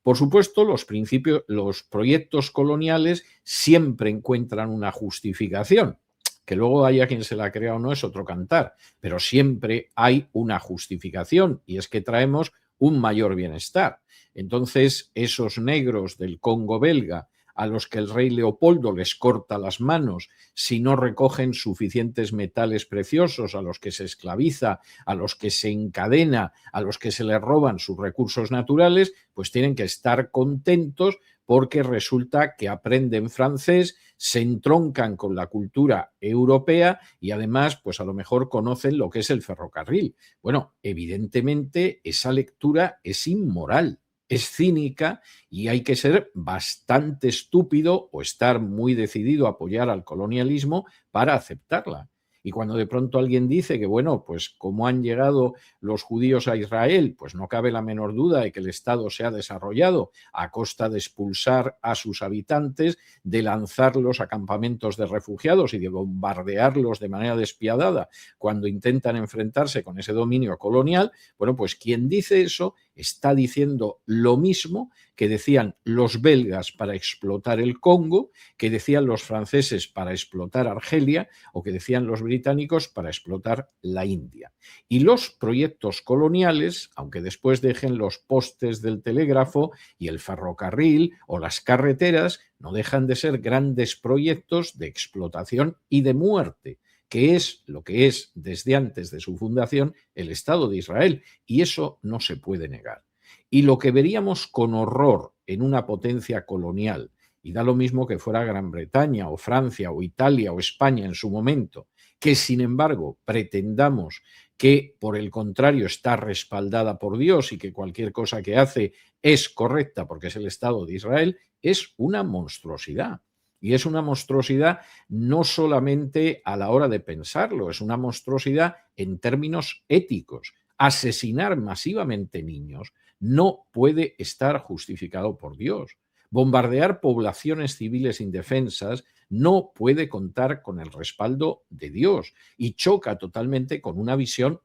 Por supuesto, los proyectos coloniales siempre encuentran una justificación. Que luego haya quien se la crea o no es otro cantar, pero siempre hay una justificación y es que traemos un mayor bienestar. Entonces, esos negros del Congo belga a los que el rey Leopoldo les corta las manos si no recogen suficientes metales preciosos, a los que se esclaviza, a los que se encadena, a los que se les roban sus recursos naturales, pues tienen que estar contentos porque resulta que aprenden francés, se entroncan con la cultura europea y además, pues a lo mejor conocen lo que es el ferrocarril. Bueno, evidentemente esa lectura es inmoral, es cínica y hay que ser bastante estúpido o estar muy decidido a apoyar al colonialismo para aceptarla. Y cuando de pronto alguien dice que, bueno, pues cómo han llegado los judíos a Israel, pues no cabe la menor duda de que el Estado se ha desarrollado a costa de expulsar a sus habitantes, de lanzarlos a campamentos de refugiados y de bombardearlos de manera despiadada cuando intentan enfrentarse con ese dominio colonial. Bueno, pues quien dice eso está diciendo lo mismo que decían los belgas para explotar el Congo, que decían los franceses para explotar Argelia o que decían los británicos para explotar la India. Y los proyectos coloniales, aunque después dejen los postes del telégrafo y el ferrocarril o las carreteras, no dejan de ser grandes proyectos de explotación y de muerte, que es lo que es desde antes de su fundación el Estado de Israel, y eso no se puede negar. Y lo que veríamos con horror en una potencia colonial, y da lo mismo que fuera Gran Bretaña o Francia o Italia o España en su momento, que sin embargo pretendamos que por el contrario está respaldada por Dios y que cualquier cosa que hace es correcta porque es el Estado de Israel, es una monstruosidad. Y es una monstruosidad no solamente a la hora de pensarlo, es una monstruosidad en términos éticos. Asesinar masivamente niños no puede estar justificado por Dios. Bombardear poblaciones civiles indefensas no puede contar con el respaldo de Dios y choca totalmente con una visión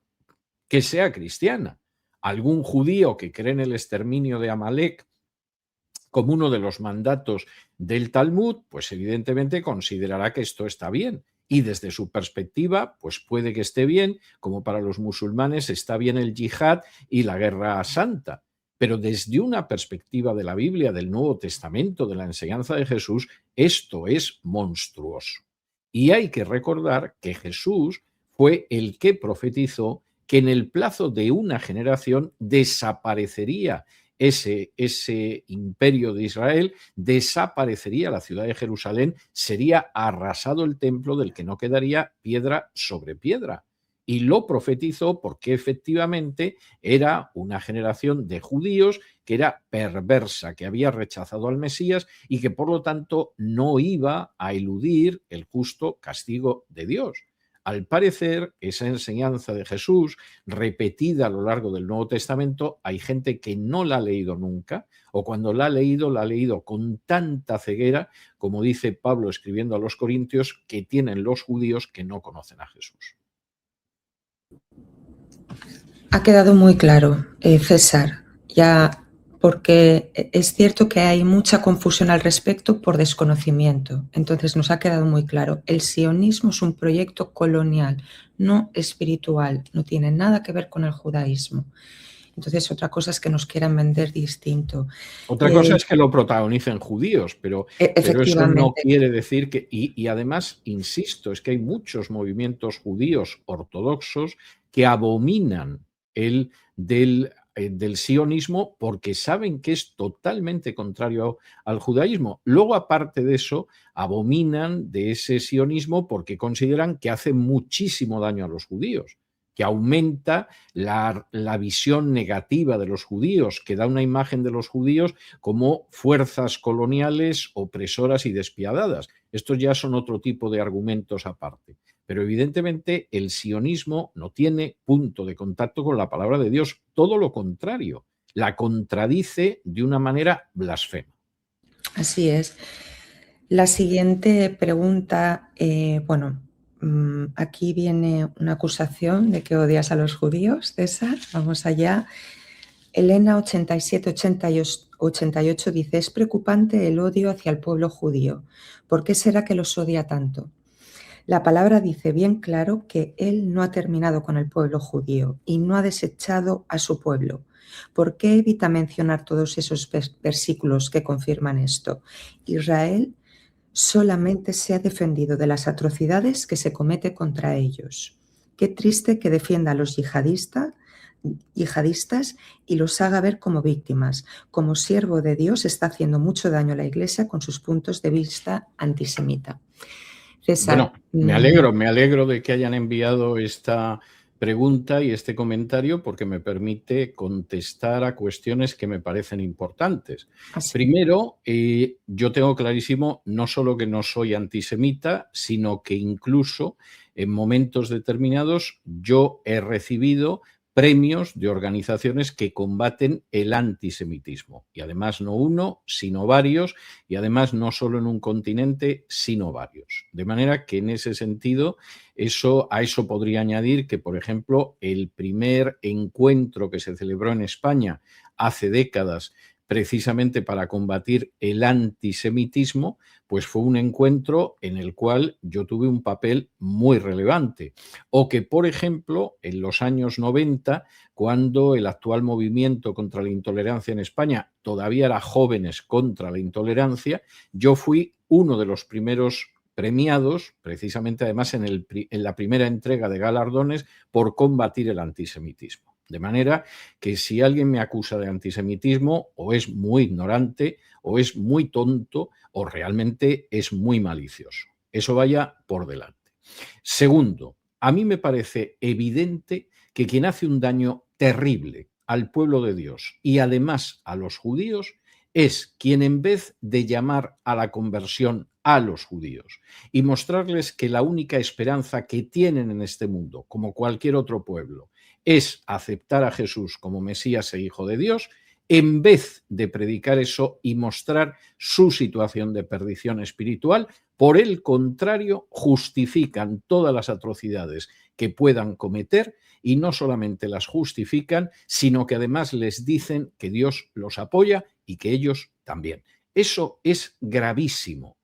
que sea cristiana. Algún judío que cree en el exterminio de Amalek como uno de los mandatos del Talmud, pues evidentemente considerará que esto está bien. Y desde su perspectiva, pues puede que esté bien, como para los musulmanes está bien el yihad y la guerra santa. Pero desde una perspectiva de la Biblia, del Nuevo Testamento, de la enseñanza de Jesús, esto es monstruoso. Y hay que recordar que Jesús fue el que profetizó que en el plazo de una generación desaparecería ese imperio de Israel, desaparecería la ciudad de Jerusalén, sería arrasado el templo del que no quedaría piedra sobre piedra. Y lo profetizó porque efectivamente era una generación de judíos que era perversa, que había rechazado al Mesías y que por lo tanto no iba a eludir el justo castigo de Dios. Al parecer, esa enseñanza de Jesús, repetida a lo largo del Nuevo Testamento, hay gente que no la ha leído nunca, o cuando la ha leído con tanta ceguera, como dice Pablo escribiendo a los Corintios, que tienen los judíos que no conocen a Jesús. Ha quedado muy claro, César, ya, porque es cierto que hay mucha confusión al respecto por desconocimiento. Entonces nos ha quedado muy claro, el sionismo es un proyecto colonial, no espiritual, no tiene nada que ver con el judaísmo. Entonces otra cosa es que nos quieran vender distinto. Otra cosa es que lo protagonicen judíos, pero eso no quiere decir que... Y además, insisto, es que hay muchos movimientos judíos ortodoxos que abominan el del sionismo porque saben que es totalmente contrario al judaísmo. Luego, aparte de eso, abominan de ese sionismo porque consideran que hace muchísimo daño a los judíos, que aumenta la visión negativa de los judíos, que da una imagen de los judíos como fuerzas coloniales, opresoras y despiadadas. Estos ya son otro tipo de argumentos aparte. Pero evidentemente el sionismo no tiene punto de contacto con la palabra de Dios, todo lo contrario, la contradice de una manera blasfema. Así es. La siguiente pregunta, aquí viene una acusación de que odias a los judíos, César. Vamos allá. Elena 8788 dice, es preocupante el odio hacia el pueblo judío. ¿Por qué será que los odia tanto? La palabra dice bien claro que él no ha terminado con el pueblo judío y no ha desechado a su pueblo. ¿Por qué evita mencionar todos esos versículos que confirman esto? Israel solamente se ha defendido de las atrocidades que se comete contra ellos. Qué triste que defienda a los yihadistas y los haga ver como víctimas. Como siervo de Dios está haciendo mucho daño a la Iglesia con sus puntos de vista antisemita. César, bueno, me alegro de que hayan enviado esta pregunta y este comentario porque me permite contestar a cuestiones que me parecen importantes. Primero, yo tengo clarísimo no solo que no soy antisemita, sino que incluso en momentos determinados yo he recibido premios de organizaciones que combaten el antisemitismo. Y además no uno, sino varios, y además no solo en un continente, sino varios. De manera que en ese sentido, a eso podría añadir que, por ejemplo, el primer encuentro que se celebró en España hace décadas precisamente para combatir el antisemitismo, pues fue un encuentro en el cual yo tuve un papel muy relevante. O que, por ejemplo, en los años 90, cuando el actual movimiento contra la intolerancia en España todavía era Jóvenes contra la Intolerancia, yo fui uno de los primeros premiados, precisamente además en la primera entrega de galardones, por combatir el antisemitismo. De manera que si alguien me acusa de antisemitismo, o es muy ignorante, o es muy tonto, o realmente es muy malicioso. Eso vaya por delante. Segundo, a mí me parece evidente que quien hace un daño terrible al pueblo de Dios y además a los judíos es quien, en vez de llamar a la conversión a los judíos y mostrarles que la única esperanza que tienen en este mundo, como cualquier otro pueblo, es aceptar a Jesús como Mesías e Hijo de Dios, en vez de predicar eso y mostrar su situación de perdición espiritual, por el contrario, justifican todas las atrocidades que puedan cometer, y no solamente las justifican, sino que además les dicen que Dios los apoya y que ellos también. Eso es gravísimo.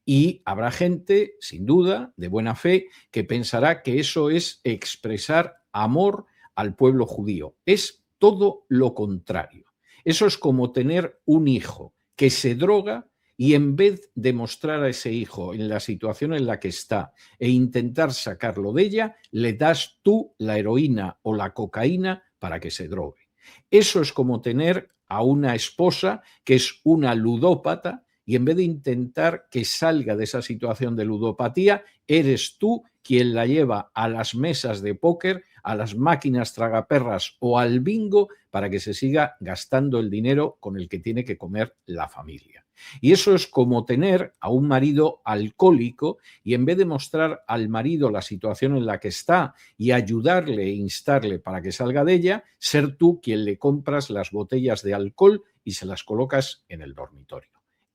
Y habrá gente, sin duda, de buena fe, que pensará que eso es expresar amor al pueblo judío. Es todo lo contrario. Eso es como tener un hijo que se droga y, en vez de mostrar a ese hijo en la situación en la que está e intentar sacarlo de ella, le das tú la heroína o la cocaína para que se drogue. Eso es como tener a una esposa que es una ludópata y, en vez de intentar que salga de esa situación de ludopatía, eres tú quien la lleva a las mesas de póker, a las máquinas tragaperras o al bingo para que se siga gastando el dinero con el que tiene que comer la familia. Y eso es como tener a un marido alcohólico y, en vez de mostrar al marido la situación en la que está y ayudarle e instarle para que salga de ella, ser tú quien le compras las botellas de alcohol y se las colocas en el dormitorio.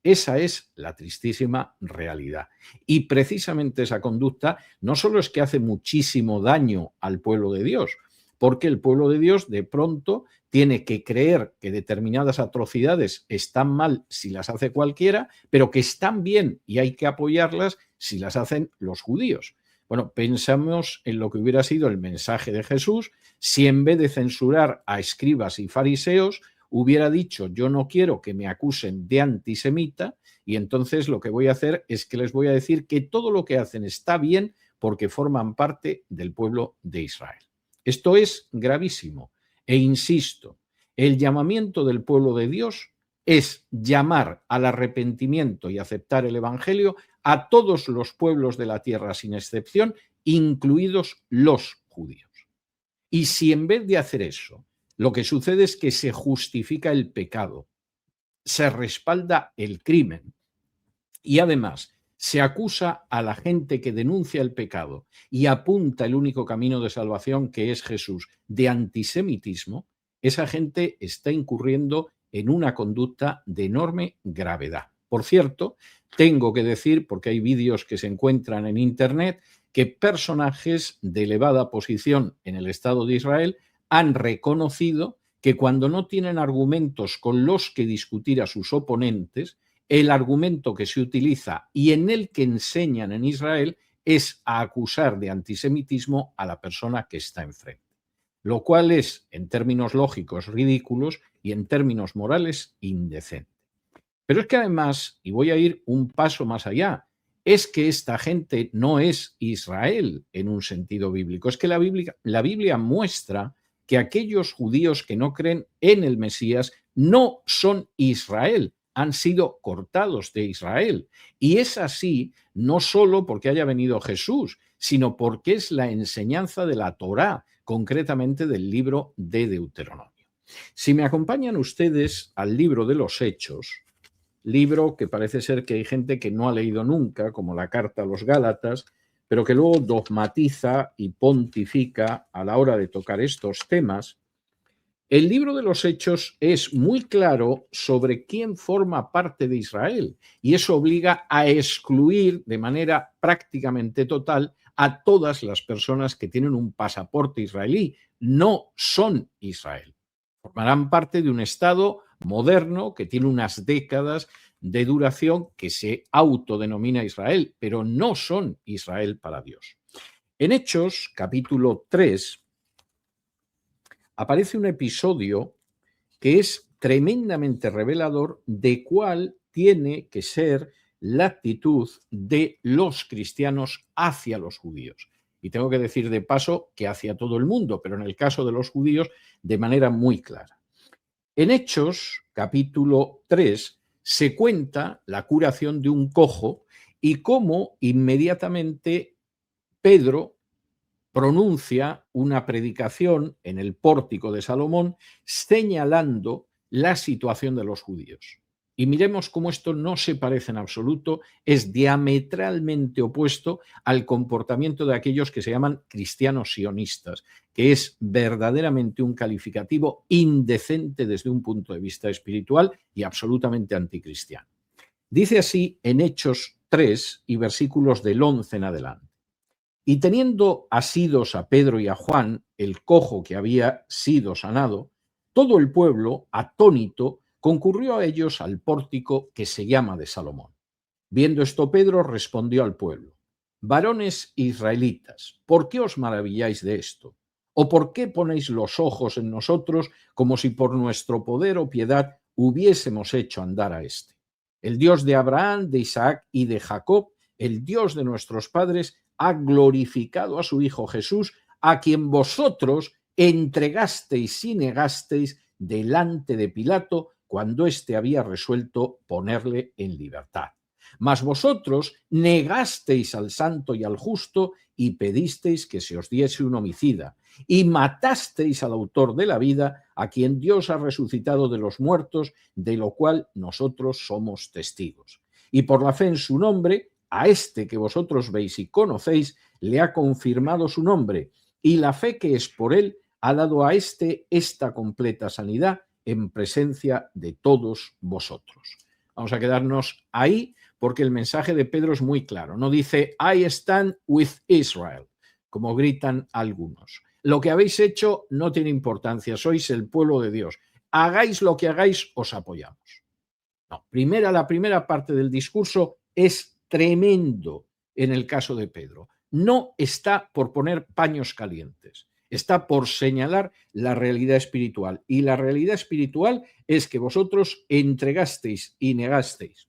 Esa es la tristísima realidad. Y precisamente esa conducta no solo es que hace muchísimo daño al pueblo de Dios, porque el pueblo de Dios de pronto tiene que creer que determinadas atrocidades están mal si las hace cualquiera, pero que están bien y hay que apoyarlas si las hacen los judíos. Bueno, pensamos en lo que hubiera sido el mensaje de Jesús si, en vez de censurar a escribas y fariseos, hubiera dicho: yo no quiero que me acusen de antisemita, y entonces lo que voy a hacer es que les voy a decir que todo lo que hacen está bien porque forman parte del pueblo de Israel. Esto es gravísimo. E insisto, el llamamiento del pueblo de Dios es llamar al arrepentimiento y aceptar el Evangelio a todos los pueblos de la tierra sin excepción, incluidos los judíos. Y si, en vez de hacer eso, lo que sucede es que se justifica el pecado, se respalda el crimen y además se acusa a la gente que denuncia el pecado y apunta el único camino de salvación, que es Jesús, de antisemitismo, esa gente está incurriendo en una conducta de enorme gravedad. Por cierto, tengo que decir, porque hay vídeos que se encuentran en Internet, que personajes de elevada posición en el Estado de Israel han reconocido que, cuando no tienen argumentos con los que discutir a sus oponentes, el argumento que se utiliza y en el que enseñan en Israel es a acusar de antisemitismo a la persona que está enfrente. Lo cual es, en términos lógicos, ridículos y en términos morales, indecente. Pero es que además, y voy a ir un paso más allá, es que esta gente no es Israel en un sentido bíblico. Es que la Biblia muestra que aquellos judíos que no creen en el Mesías no son Israel, han sido cortados de Israel. Y es así no solo porque haya venido Jesús, sino porque es la enseñanza de la Torá, concretamente del libro de Deuteronomio. Si me acompañan ustedes al libro de los Hechos, libro que parece ser que hay gente que no ha leído nunca, como la carta a los Gálatas, pero que luego dogmatiza y pontifica a la hora de tocar estos temas, el libro de los Hechos es muy claro sobre quién forma parte de Israel y eso obliga a excluir de manera prácticamente total a todas las personas que tienen un pasaporte israelí. No son Israel. Formarán parte de un Estado moderno que tiene unas décadas de duración que se autodenomina Israel, pero no son Israel para Dios. En Hechos, capítulo 3, aparece un episodio que es tremendamente revelador de cuál tiene que ser la actitud de los cristianos hacia los judíos. Y tengo que decir de paso que hacia todo el mundo, pero en el caso de los judíos de manera muy clara. En Hechos, capítulo 3, se cuenta la curación de un cojo y cómo inmediatamente Pedro pronuncia una predicación en el pórtico de Salomón señalando la situación de los judíos. Y miremos cómo esto no se parece en absoluto, es diametralmente opuesto al comportamiento de aquellos que se llaman cristianos sionistas, que es verdaderamente un calificativo indecente desde un punto de vista espiritual y absolutamente anticristiano. Dice así en Hechos 3 y versículos del 11 en adelante. Y teniendo asidos a Pedro y a Juan, el cojo que había sido sanado, todo el pueblo, atónito, concurrió a ellos al pórtico que se llama de Salomón. Viendo esto, Pedro respondió al pueblo: varones israelitas, ¿por qué os maravilláis de esto? ¿O por qué ponéis los ojos en nosotros como si por nuestro poder o piedad hubiésemos hecho andar a éste? El Dios de Abraham, de Isaac y de Jacob, el Dios de nuestros padres, ha glorificado a su Hijo Jesús, a quien vosotros entregasteis y negasteis delante de Pilato cuando éste había resuelto ponerle en libertad. Mas vosotros negasteis al santo y al justo y pedisteis que se os diese un homicida, y matasteis al autor de la vida, a quien Dios ha resucitado de los muertos, de lo cual nosotros somos testigos. Y por la fe en su nombre, a este que vosotros veis y conocéis, le ha confirmado su nombre, y la fe que es por él ha dado a este esta completa sanidad en presencia de todos vosotros. Vamos a quedarnos ahí porque el mensaje de Pedro es muy claro. No dice I stand with Israel, como gritan algunos. Lo que habéis hecho no tiene importancia, sois el pueblo de Dios. Hagáis lo que hagáis, os apoyamos. No, la primera parte del discurso es tremendo en el caso de Pedro. No está por poner paños calientes, está por señalar la realidad espiritual. Y la realidad espiritual es que vosotros entregasteis y negasteis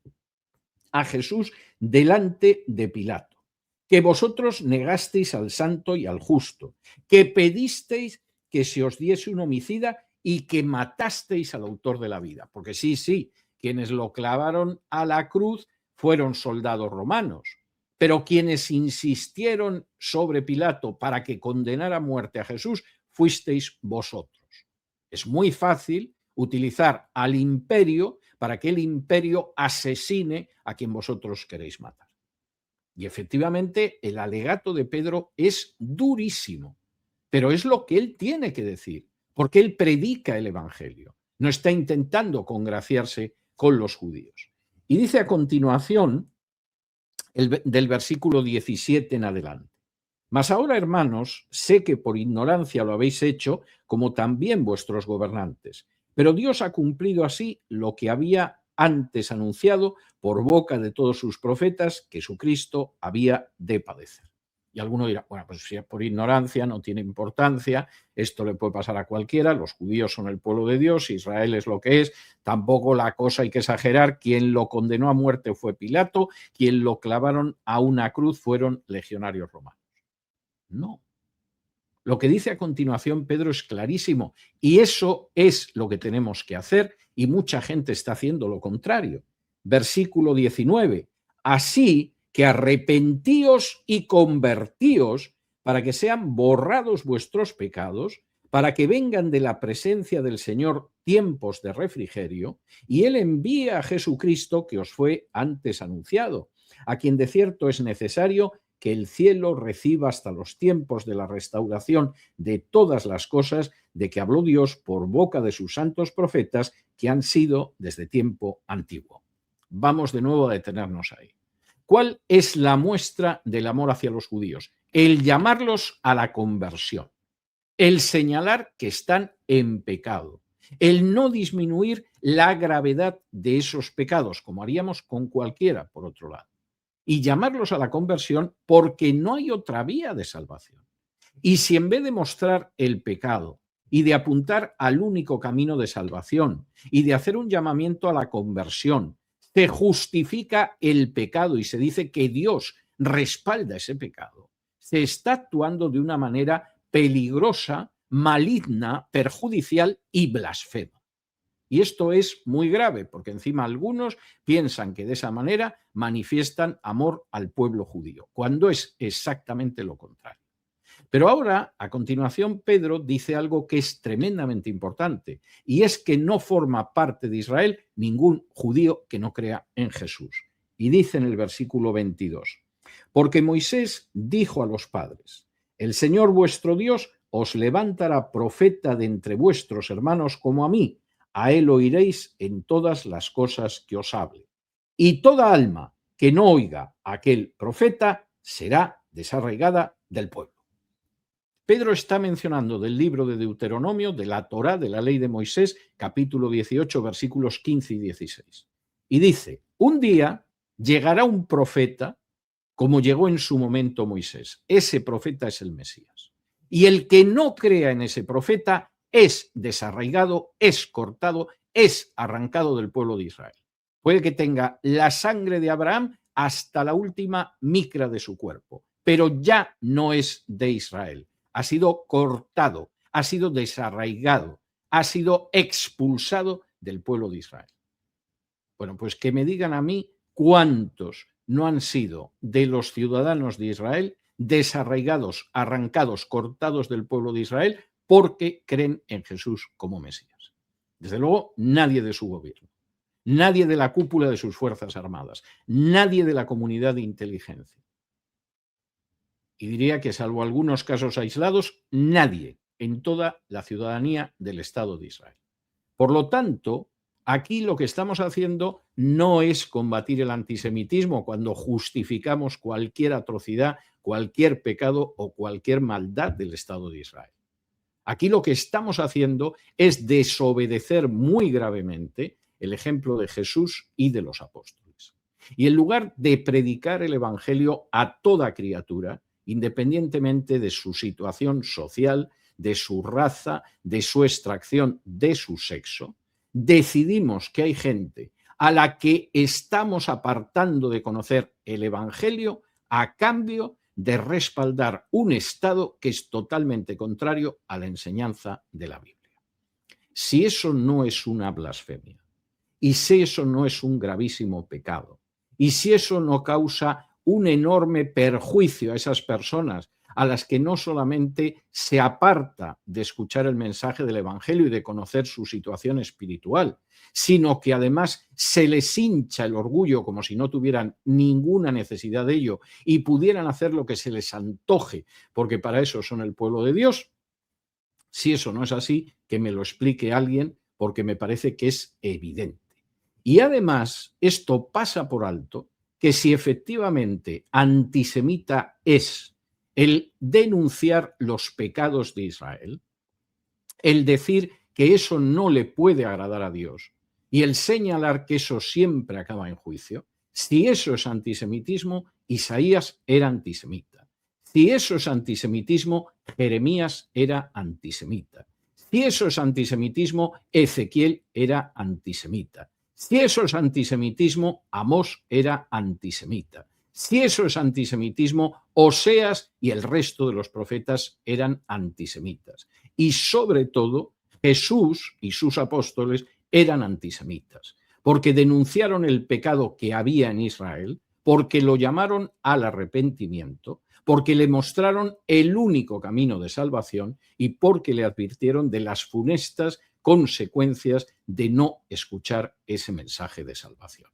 a Jesús delante de Pilato, que vosotros negasteis al santo y al justo, que pedisteis que se os diese un homicida y que matasteis al autor de la vida. Porque sí, quienes lo clavaron a la cruz fueron soldados romanos, pero quienes insistieron sobre Pilato para que condenara a muerte a Jesús fuisteis vosotros. Es muy fácil utilizar al imperio para que el imperio asesine a quien vosotros queréis matar. Y efectivamente el alegato de Pedro es durísimo, pero es lo que él tiene que decir, porque él predica el evangelio, no está intentando congraciarse con los judíos. Y dice a continuación, del versículo 17 en adelante: mas ahora, hermanos, sé que por ignorancia lo habéis hecho, como también vuestros gobernantes, pero Dios ha cumplido así lo que había antes anunciado por boca de todos sus profetas, que su Cristo había de padecer. Y alguno dirá, bueno, pues si es por ignorancia, no tiene importancia, esto le puede pasar a cualquiera, los judíos son el pueblo de Dios, Israel es lo que es, tampoco la cosa hay que exagerar, quien lo condenó a muerte fue Pilato, quien lo clavaron a una cruz fueron legionarios romanos. No. Lo que dice a continuación Pedro es clarísimo y eso es lo que tenemos que hacer y mucha gente está haciendo lo contrario. Versículo 19. Así que arrepentíos y convertíos para que sean borrados vuestros pecados, para que vengan de la presencia del Señor tiempos de refrigerio, y Él envía a Jesucristo que os fue antes anunciado, a quien de cierto es necesario que el cielo reciba hasta los tiempos de la restauración de todas las cosas de que habló Dios por boca de sus santos profetas que han sido desde tiempo antiguo. Vamos de nuevo a detenernos ahí. ¿Cuál es la muestra del amor hacia los judíos? El llamarlos a la conversión, el señalar que están en pecado, el no disminuir la gravedad de esos pecados, como haríamos con cualquiera, por otro lado, y llamarlos a la conversión porque no hay otra vía de salvación. Y si en vez de mostrar el pecado y de apuntar al único camino de salvación y de hacer un llamamiento a la conversión, se justifica el pecado y se dice que Dios respalda ese pecado, se está actuando de una manera peligrosa, maligna, perjudicial y blasfema. Y esto es muy grave, porque encima algunos piensan que de esa manera manifiestan amor al pueblo judío, cuando es exactamente lo contrario. Pero ahora, a continuación, Pedro dice algo que es tremendamente importante, y es que no forma parte de Israel ningún judío que no crea en Jesús. Y dice en el versículo 22, porque Moisés dijo a los padres, el Señor vuestro Dios os levantará profeta de entre vuestros hermanos como a mí, a él oiréis en todas las cosas que os hable. Y toda alma que no oiga a aquel profeta será desarraigada del pueblo. Pedro está mencionando del libro de Deuteronomio, de la Torá, de la ley de Moisés, capítulo 18, versículos 15 y 16. Y dice, un día llegará un profeta como llegó en su momento Moisés. Ese profeta es el Mesías. Y el que no crea en ese profeta es desarraigado, es cortado, es arrancado del pueblo de Israel. Puede que tenga la sangre de Abraham hasta la última micra de su cuerpo, pero ya no es de Israel. Ha sido cortado, ha sido desarraigado, ha sido expulsado del pueblo de Israel. Bueno, pues que me digan a mí cuántos no han sido de los ciudadanos de Israel desarraigados, arrancados, cortados del pueblo de Israel porque creen en Jesús como Mesías. Desde luego, nadie de su gobierno, nadie de la cúpula de sus Fuerzas Armadas, nadie de la comunidad de inteligencia. Y diría que, salvo algunos casos aislados, nadie en toda la ciudadanía del Estado de Israel. Por lo tanto, aquí lo que estamos haciendo no es combatir el antisemitismo cuando justificamos cualquier atrocidad, cualquier pecado o cualquier maldad del Estado de Israel. Aquí lo que estamos haciendo es desobedecer muy gravemente el ejemplo de Jesús y de los apóstoles. Y en lugar de predicar el Evangelio a toda criatura, independientemente de su situación social, de su raza, de su extracción, de su sexo, decidimos que hay gente a la que estamos apartando de conocer el Evangelio a cambio de respaldar un Estado que es totalmente contrario a la enseñanza de la Biblia. Si eso no es una blasfemia, y si eso no es un gravísimo pecado, y si eso no causa un enorme perjuicio a esas personas a las que no solamente se aparta de escuchar el mensaje del Evangelio y de conocer su situación espiritual, sino que además se les hincha el orgullo como si no tuvieran ninguna necesidad de ello y pudieran hacer lo que se les antoje, porque para eso son el pueblo de Dios. Si eso no es así, que me lo explique alguien, porque me parece que es evidente. Y además, esto pasa por alto que si efectivamente antisemita es el denunciar los pecados de Israel, el decir que eso no le puede agradar a Dios y el señalar que eso siempre acaba en juicio, si eso es antisemitismo, Isaías era antisemita. Si eso es antisemitismo, Jeremías era antisemita. Si eso es antisemitismo, Ezequiel era antisemita. Si eso es antisemitismo, Amós era antisemita. Si eso es antisemitismo, Oseas y el resto de los profetas eran antisemitas. Y sobre todo, Jesús y sus apóstoles eran antisemitas, porque denunciaron el pecado que había en Israel, porque lo llamaron al arrepentimiento, porque le mostraron el único camino de salvación y porque le advirtieron de las funestas consecuencias de no escuchar ese mensaje de salvación.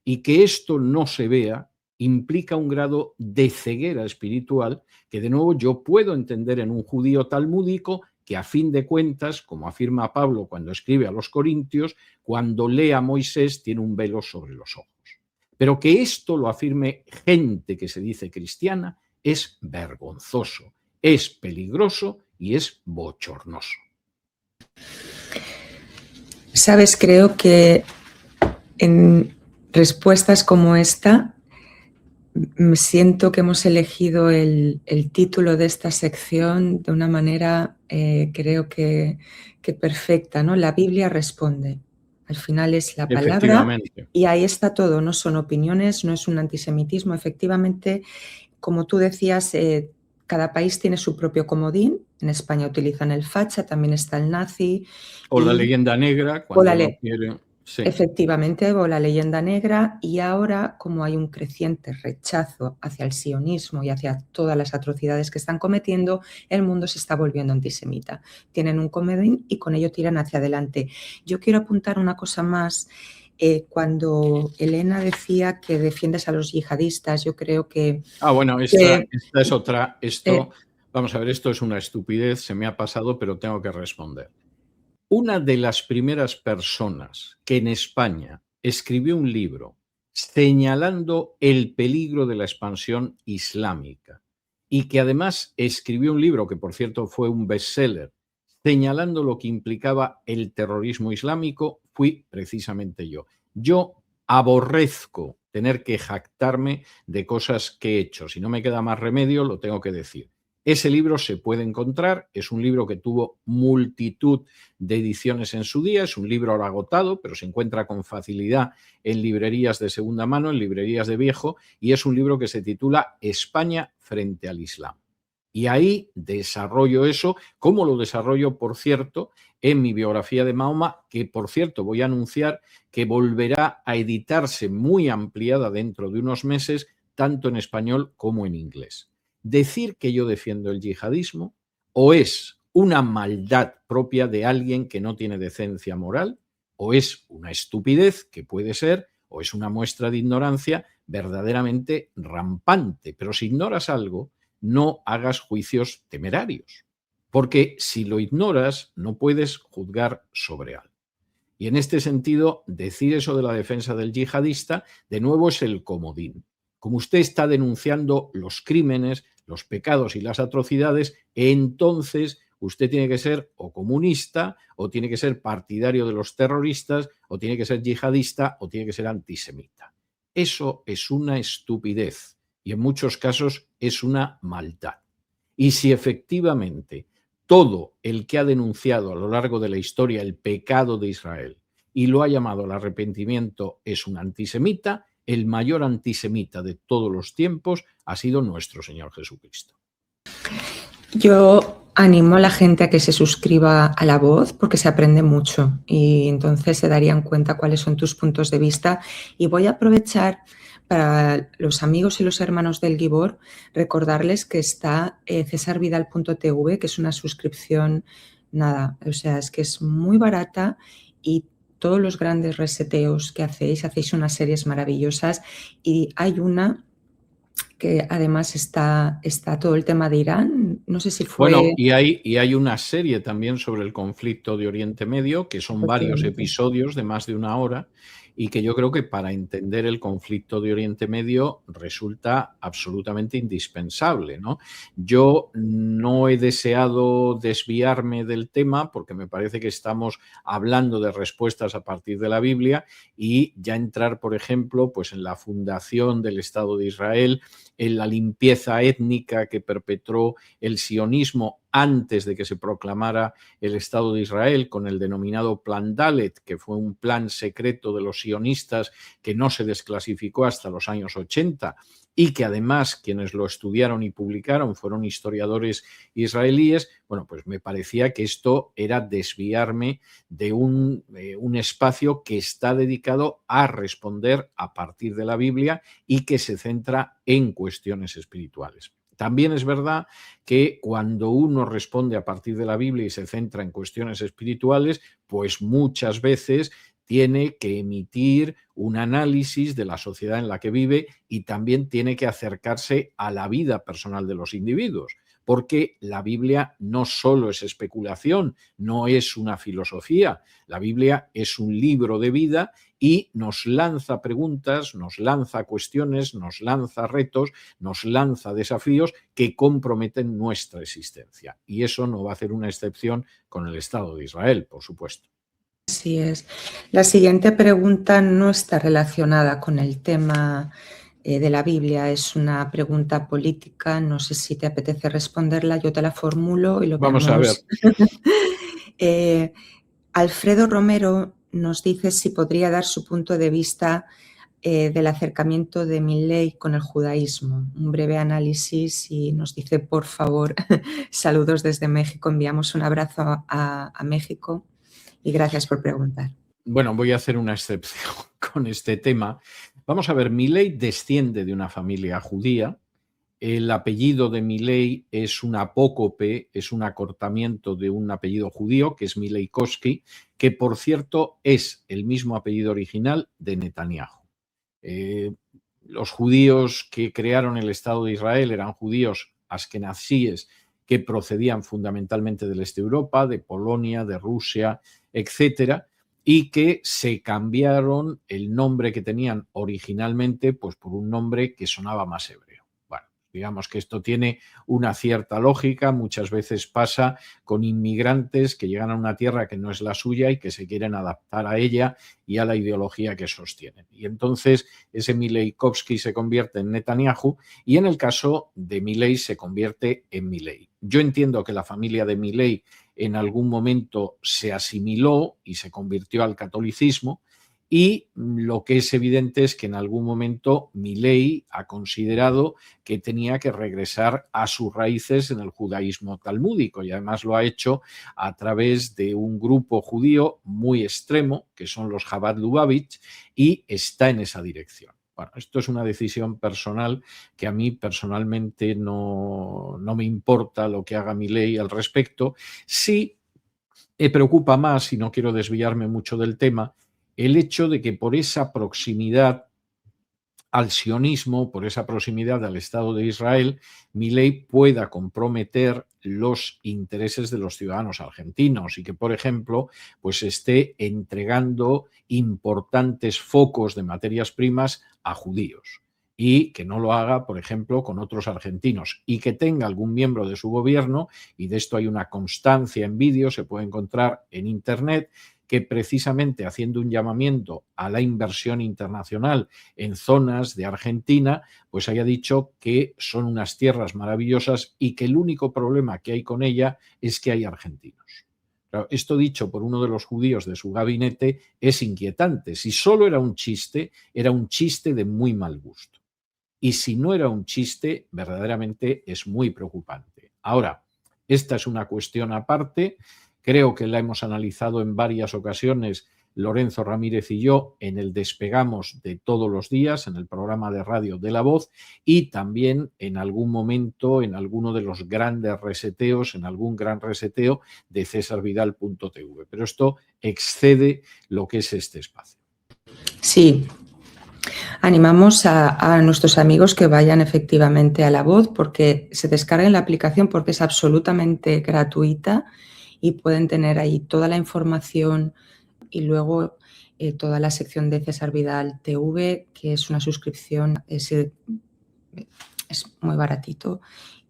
Y que esto no se vea implica un grado de ceguera espiritual que, de nuevo, yo puedo entender en un judío talmúdico que, a fin de cuentas, como afirma Pablo cuando escribe a los Corintios, cuando lee a Moisés tiene un velo sobre los ojos. Pero que esto lo afirme gente que se dice cristiana es vergonzoso, es peligroso y es bochornoso. Sabes, creo que en respuestas como esta siento que hemos elegido el título de esta sección de una manera, creo que perfecta, ¿no? La Biblia responde. Al final es la palabra y ahí está todo, no son opiniones, no es un antisemitismo. Efectivamente, como tú decías, cada país tiene su propio comodín. En España utilizan el facha, también está el nazi. O la leyenda negra, cuando no quieren. Sí. Efectivamente, o la leyenda negra, y ahora, como hay un creciente rechazo hacia el sionismo y hacia todas las atrocidades que están cometiendo, el mundo se está volviendo antisemita. Tienen un comodín y con ello tiran hacia adelante. Yo quiero apuntar una cosa más. Cuando Elena decía que defiendes a los yihadistas, yo creo que... bueno, esta es otra. Vamos a ver, esto es una estupidez, se me ha pasado, pero tengo que responder. Una de las primeras personas que en España escribió un libro señalando el peligro de la expansión islámica y que además escribió un libro que, por cierto, fue un bestseller, señalando lo que implicaba el terrorismo islámico, fui precisamente yo. Yo aborrezco tener que jactarme de cosas que he hecho. Si no me queda más remedio, lo tengo que decir. Ese libro se puede encontrar, es un libro que tuvo multitud de ediciones en su día, es un libro ahora agotado, pero se encuentra con facilidad en librerías de segunda mano, en librerías de viejo, y es un libro que se titula España frente al Islam. Y ahí desarrollo eso, como lo desarrollo, por cierto, en mi biografía de Mahoma, que, por cierto, voy a anunciar que volverá a editarse muy ampliada dentro de unos meses, tanto en español como en inglés. Decir que yo defiendo el yihadismo o es una maldad propia de alguien que no tiene decencia moral, o es una estupidez, que puede ser, o es una muestra de ignorancia verdaderamente rampante. Pero si ignoras algo, no hagas juicios temerarios, porque si lo ignoras no puedes juzgar sobre algo. Y en este sentido, decir eso de la defensa del yihadista, de nuevo, es el comodín. Como usted está denunciando los crímenes, los pecados y las atrocidades, entonces usted tiene que ser o comunista, o tiene que ser partidario de los terroristas, o tiene que ser yihadista, o tiene que ser antisemita. Eso es una estupidez y en muchos casos es una maldad. Y si efectivamente todo el que ha denunciado a lo largo de la historia el pecado de Israel y lo ha llamado al arrepentimiento es un antisemita, el mayor antisemita de todos los tiempos ha sido nuestro Señor Jesucristo. Yo animo a la gente a que se suscriba a La Voz porque se aprende mucho y entonces se darían cuenta cuáles son tus puntos de vista. Y voy a aprovechar para los amigos y los hermanos del Gibor recordarles que está cesarvidal.tv, que es una suscripción, nada, o sea, es que es muy barata y todos los grandes reseteos que hacéis unas series maravillosas y hay una que además está todo el tema de Irán, no sé si fue... Bueno, y hay una serie también sobre el conflicto de Oriente Medio, que son varios episodios de más de una hora, y que yo creo que para entender el conflicto de Oriente Medio resulta absolutamente indispensable, ¿no? Yo no he deseado desviarme del tema porque me parece que estamos hablando de respuestas a partir de la Biblia y ya entrar, por ejemplo, pues en la fundación del Estado de Israel, en la limpieza étnica que perpetró el sionismo antes de que se proclamara el Estado de Israel, con el denominado Plan Dalet, que fue un plan secreto de los sionistas que no se desclasificó hasta los años 80 y que además quienes lo estudiaron y publicaron fueron historiadores israelíes. Bueno, pues me parecía que esto era desviarme de un espacio que está dedicado a responder a partir de la Biblia y que se centra en cuestiones espirituales. También es verdad que cuando uno responde a partir de la Biblia y se centra en cuestiones espirituales, pues muchas veces tiene que emitir un análisis de la sociedad en la que vive y también tiene que acercarse a la vida personal de los individuos, porque la Biblia no solo es especulación, no es una filosofía, la Biblia es un libro de vida y nos lanza preguntas, nos lanza cuestiones, nos lanza retos, nos lanza desafíos que comprometen nuestra existencia. Y eso no va a hacer una excepción con el Estado de Israel, por supuesto. Así es. La siguiente pregunta no está relacionada con el tema de la Biblia, es una pregunta política, no sé si te apetece responderla, yo te la formulo y lo Vamos a ver. Alfredo Romero nos dice si podría dar su punto de vista del acercamiento de Milei con el judaísmo. Un breve análisis y nos dice, por favor, saludos desde México, enviamos un abrazo a México y gracias por preguntar. Bueno, voy a hacer una excepción con este tema. Vamos a ver, Milei desciende de una familia judía. El apellido de Milei es un apócope, es un acortamiento de un apellido judío, que es Milei-Koski, que por cierto es el mismo apellido original de Netanyahu. Los judíos que crearon el Estado de Israel eran judíos askenazíes que procedían fundamentalmente del este de Europa, de Polonia, de Rusia, etcétera, y que se cambiaron el nombre que tenían originalmente pues, por un nombre que sonaba más hebreo. Bueno, digamos que esto tiene una cierta lógica, muchas veces pasa con inmigrantes que llegan a una tierra que no es la suya y que se quieren adaptar a ella y a la ideología que sostienen. Y entonces ese Milei-Koski se convierte en Netanyahu y en el caso de Milei se convierte en Milei. Yo entiendo que la familia de Milei en algún momento se asimiló y se convirtió al catolicismo y lo que es evidente es que en algún momento Milei ha considerado que tenía que regresar a sus raíces en el judaísmo talmúdico y además lo ha hecho a través de un grupo judío muy extremo que son los Chabad Lubavitch y está en esa dirección. Bueno, esto es una decisión personal que a mí personalmente no me importa lo que haga Milei al respecto. Sí me preocupa más, y no quiero desviarme mucho del tema, el hecho de que por esa proximidad al sionismo, por esa proximidad al Estado de Israel, Milei pueda comprometer los intereses de los ciudadanos argentinos y que, por ejemplo, pues esté entregando importantes focos de materias primas a judíos y que no lo haga, por ejemplo, con otros argentinos y que tenga algún miembro de su gobierno, y de esto hay una constancia en vídeos, se puede encontrar en Internet, que precisamente haciendo un llamamiento a la inversión internacional en zonas de Argentina, pues haya dicho que son unas tierras maravillosas y que el único problema que hay con ella es que hay argentinos. Claro, esto dicho por uno de los judíos de su gabinete es inquietante. Si solo era un chiste de muy mal gusto. Y si no era un chiste, verdaderamente es muy preocupante. Ahora, esta es una cuestión aparte. Creo que la hemos analizado en varias ocasiones Lorenzo Ramírez y yo en el Despegamos de todos los días, en el programa de radio de La Voz, y también en algún momento en alguno de los grandes reseteos, en algún gran reseteo de cesarvidal.tv. Pero esto excede lo que es este espacio. Sí. Animamos a nuestros amigos que vayan efectivamente a La Voz porque se descarguen la aplicación porque es absolutamente gratuita y pueden tener ahí toda la información y luego toda la sección de César Vidal TV, que es una suscripción, es muy baratito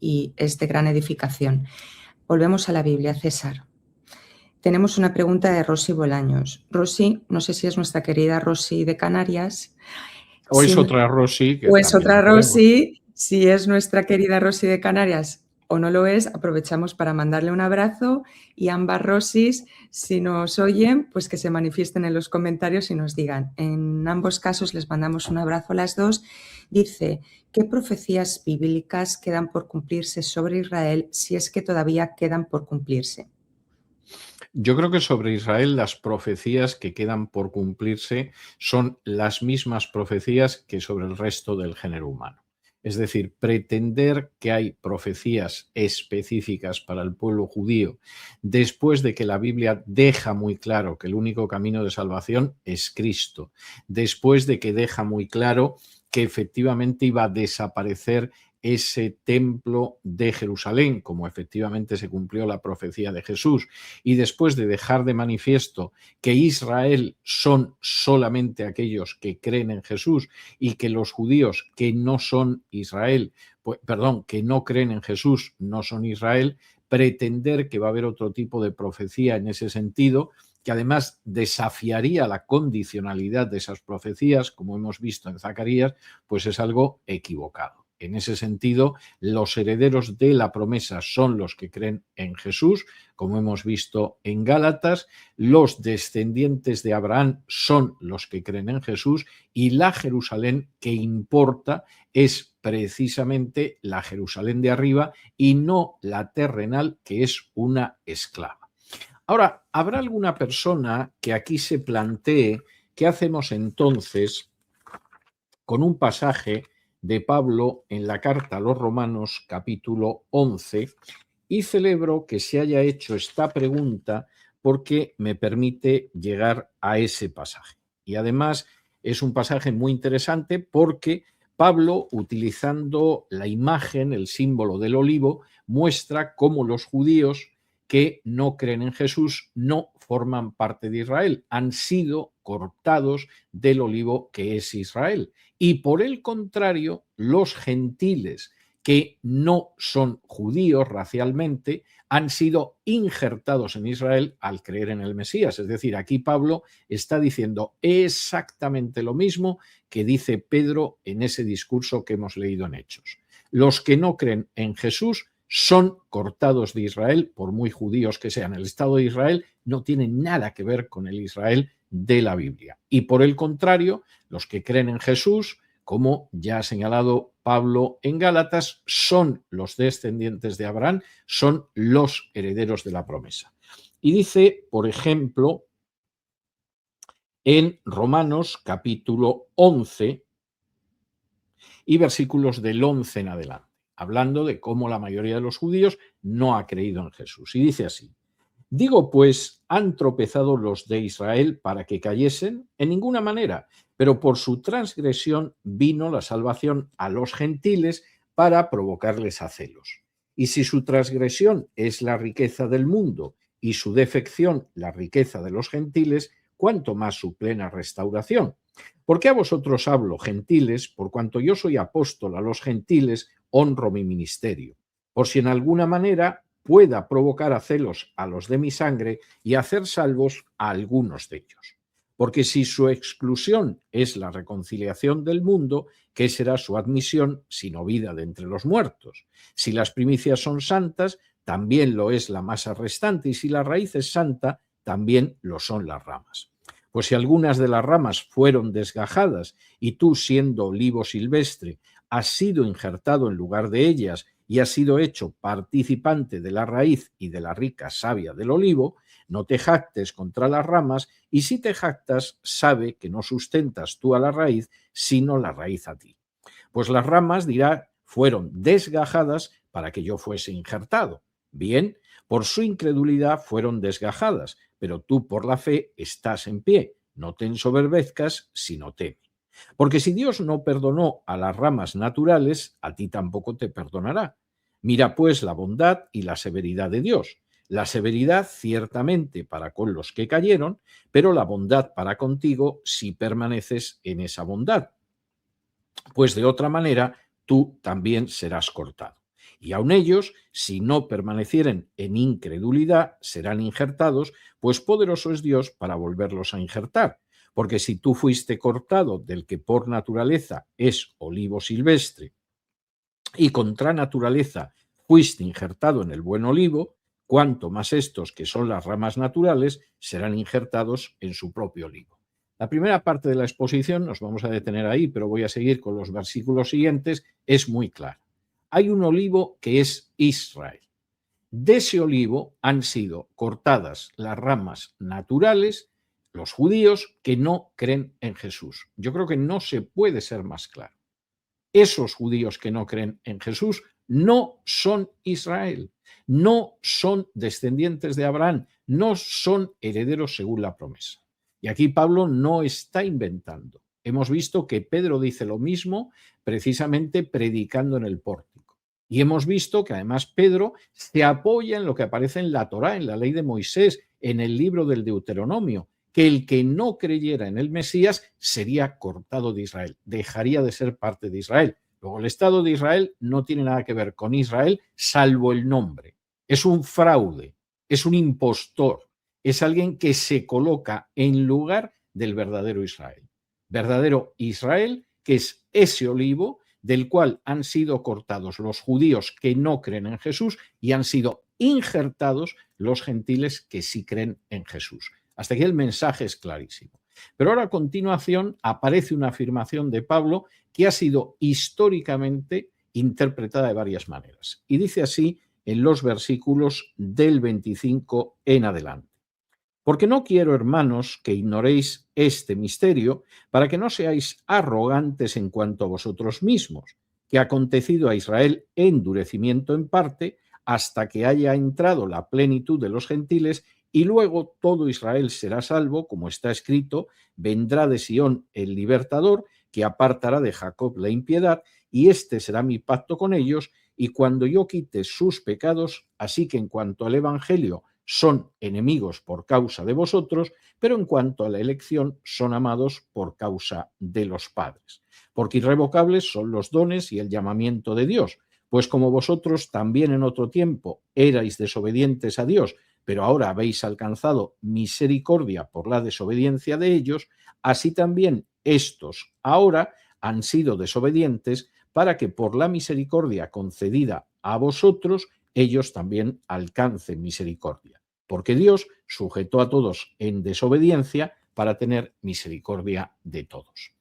y es de gran edificación. Volvemos a la Biblia, César. Tenemos una pregunta de Rosy Bolaños. Rosy, no sé si es nuestra querida Rosy de Canarias. O es otra Rosy. O es otra Rosy, si es nuestra querida Rosy de Canarias o no lo es, aprovechamos para mandarle un abrazo y ambas Rosys, si nos oyen, pues que se manifiesten en los comentarios y nos digan. En ambos casos les mandamos un abrazo a las dos. Dice, ¿qué profecías bíblicas quedan por cumplirse sobre Israel si es que todavía quedan por cumplirse? Yo creo que sobre Israel las profecías que quedan por cumplirse son las mismas profecías que sobre el resto del género humano. Es decir, pretender que hay profecías específicas para el pueblo judío, después de que la Biblia deja muy claro que el único camino de salvación es Cristo, después de que deja muy claro que efectivamente iba a desaparecer ese templo de Jerusalén, como efectivamente se cumplió la profecía de Jesús, y después de dejar de manifiesto que Israel son solamente aquellos que creen en Jesús y que los judíos que no son Israel, que no creen en Jesús no son Israel, pretender que va a haber otro tipo de profecía en ese sentido, que además desafiaría la condicionalidad de esas profecías, como hemos visto en Zacarías, pues es algo equivocado. En ese sentido, los herederos de la promesa son los que creen en Jesús, como hemos visto en Gálatas, los descendientes de Abraham son los que creen en Jesús y la Jerusalén que importa es precisamente la Jerusalén de arriba y no la terrenal, que es una esclava. Ahora, habrá alguna persona que aquí se plantee qué hacemos entonces con un pasaje de Pablo en la carta a los Romanos, capítulo 11, y celebro que se haya hecho esta pregunta porque me permite llegar a ese pasaje. Y además es un pasaje muy interesante porque Pablo, utilizando la imagen, el símbolo del olivo, muestra cómo los judíos que no creen en Jesús no forman parte de Israel, han sido cortados del olivo que es Israel. Y por el contrario, los gentiles que no son judíos racialmente han sido injertados en Israel al creer en el Mesías. Es decir, aquí Pablo está diciendo exactamente lo mismo que dice Pedro en ese discurso que hemos leído en Hechos. Los que no creen en Jesús son cortados de Israel, por muy judíos que sean. El Estado de Israel no tiene nada que ver con el Israel de la Biblia. Y por el contrario, los que creen en Jesús, como ya ha señalado Pablo en Gálatas, son los descendientes de Abraham, son los herederos de la promesa. Y dice, por ejemplo, en Romanos capítulo 11 y versículos del 11 en adelante, hablando de cómo la mayoría de los judíos no ha creído en Jesús. Y dice así: digo pues, ¿han tropezado los de Israel para que cayesen? En ninguna manera, pero por su transgresión vino la salvación a los gentiles para provocarles a celos. Y si su transgresión es la riqueza del mundo y su defección la riqueza de los gentiles, ¿cuánto más su plena restauración? Porque a vosotros hablo, gentiles, por cuanto yo soy apóstol a los gentiles, honro mi ministerio, por si en alguna manera pueda provocar a celos a los de mi sangre y hacer salvos a algunos de ellos. Porque si su exclusión es la reconciliación del mundo, ¿qué será su admisión sino vida de entre los muertos? Si las primicias son santas, también lo es la masa restante, y si la raíz es santa, también lo son las ramas. Pues si algunas de las ramas fueron desgajadas y tú, siendo olivo silvestre, has sido injertado en lugar de ellas y has sido hecho participante de la raíz y de la rica savia del olivo, no te jactes contra las ramas, y si te jactas, sabe que no sustentas tú a la raíz, sino la raíz a ti. Pues las ramas, dirá, fueron desgajadas para que yo fuese injertado. Bien, por su incredulidad fueron desgajadas, pero tú por la fe estás en pie. No te ensoberbezcas, sino teme. Porque si Dios no perdonó a las ramas naturales, a ti tampoco te perdonará. Mira pues la bondad y la severidad de Dios. La severidad ciertamente para con los que cayeron, pero la bondad para contigo si permaneces en esa bondad. Pues de otra manera tú también serás cortado. Y aun ellos, si no permanecieren en incredulidad, serán injertados, pues poderoso es Dios para volverlos a injertar. Porque si tú fuiste cortado del que por naturaleza es olivo silvestre, y contra naturaleza fuiste injertado en el buen olivo, cuanto más estos, que son las ramas naturales, serán injertados en su propio olivo. La primera parte de la exposición, nos vamos a detener ahí, pero voy a seguir con los versículos siguientes, es muy clara. Hay un olivo que es Israel. De ese olivo han sido cortadas las ramas naturales, los judíos que no creen en Jesús. Yo creo que no se puede ser más claro. esos judíos que no creen en Jesús no son Israel, no son descendientes de Abraham, no son herederos según la promesa. Y aquí Pablo no está inventando. Hemos visto que Pedro dice lo mismo precisamente predicando en el pórtico. Y hemos visto que además Pedro se apoya en lo que aparece en la Torá, en la ley de Moisés, en el libro del Deuteronomio, que el que no creyera en el Mesías sería cortado de Israel, dejaría de ser parte de Israel. Luego, el Estado de Israel no tiene nada que ver con Israel, salvo el nombre. Es un fraude, es un impostor, es alguien que se coloca en lugar del verdadero Israel. Verdadero Israel, que es ese olivo del cual han sido cortados los judíos que no creen en Jesús y han sido injertados los gentiles que sí creen en Jesús. Hasta aquí el mensaje es clarísimo. Pero ahora a continuación aparece una afirmación de Pablo que ha sido históricamente interpretada de varias maneras. Y dice así en los versículos del 25 en adelante. Porque no quiero, hermanos, que ignoréis este misterio, para que no seáis arrogantes en cuanto a vosotros mismos, que ha acontecido a Israel endurecimiento en parte, hasta que haya entrado la plenitud de los gentiles, y luego todo Israel será salvo, como está escrito, vendrá de Sión el libertador, que apartará de Jacob la impiedad, y este será mi pacto con ellos, y cuando yo quite sus pecados, así que en cuanto al evangelio son enemigos por causa de vosotros, pero en cuanto a la elección son amados por causa de los padres. Porque irrevocables son los dones y el llamamiento de Dios, pues como vosotros también en otro tiempo erais desobedientes a Dios, pero ahora habéis alcanzado misericordia por la desobediencia de ellos, así también estos ahora han sido desobedientes para que por la misericordia concedida a vosotros ellos también alcancen misericordia. Porque Dios sujetó a todos en desobediencia para tener misericordia de todos.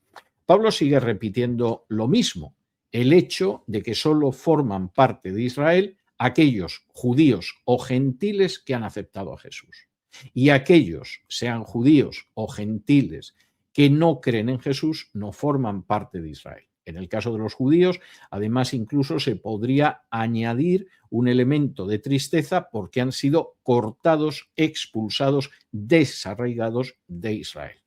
Pablo sigue repitiendo lo mismo, el hecho de que solo forman parte de Israel aquellos judíos o gentiles que han aceptado a Jesús. Y aquellos, sean judíos o gentiles, que no creen en Jesús, no forman parte de Israel. En el caso de los judíos, además, incluso se podría añadir un elemento de tristeza porque han sido cortados, expulsados, desarraigados de Israel.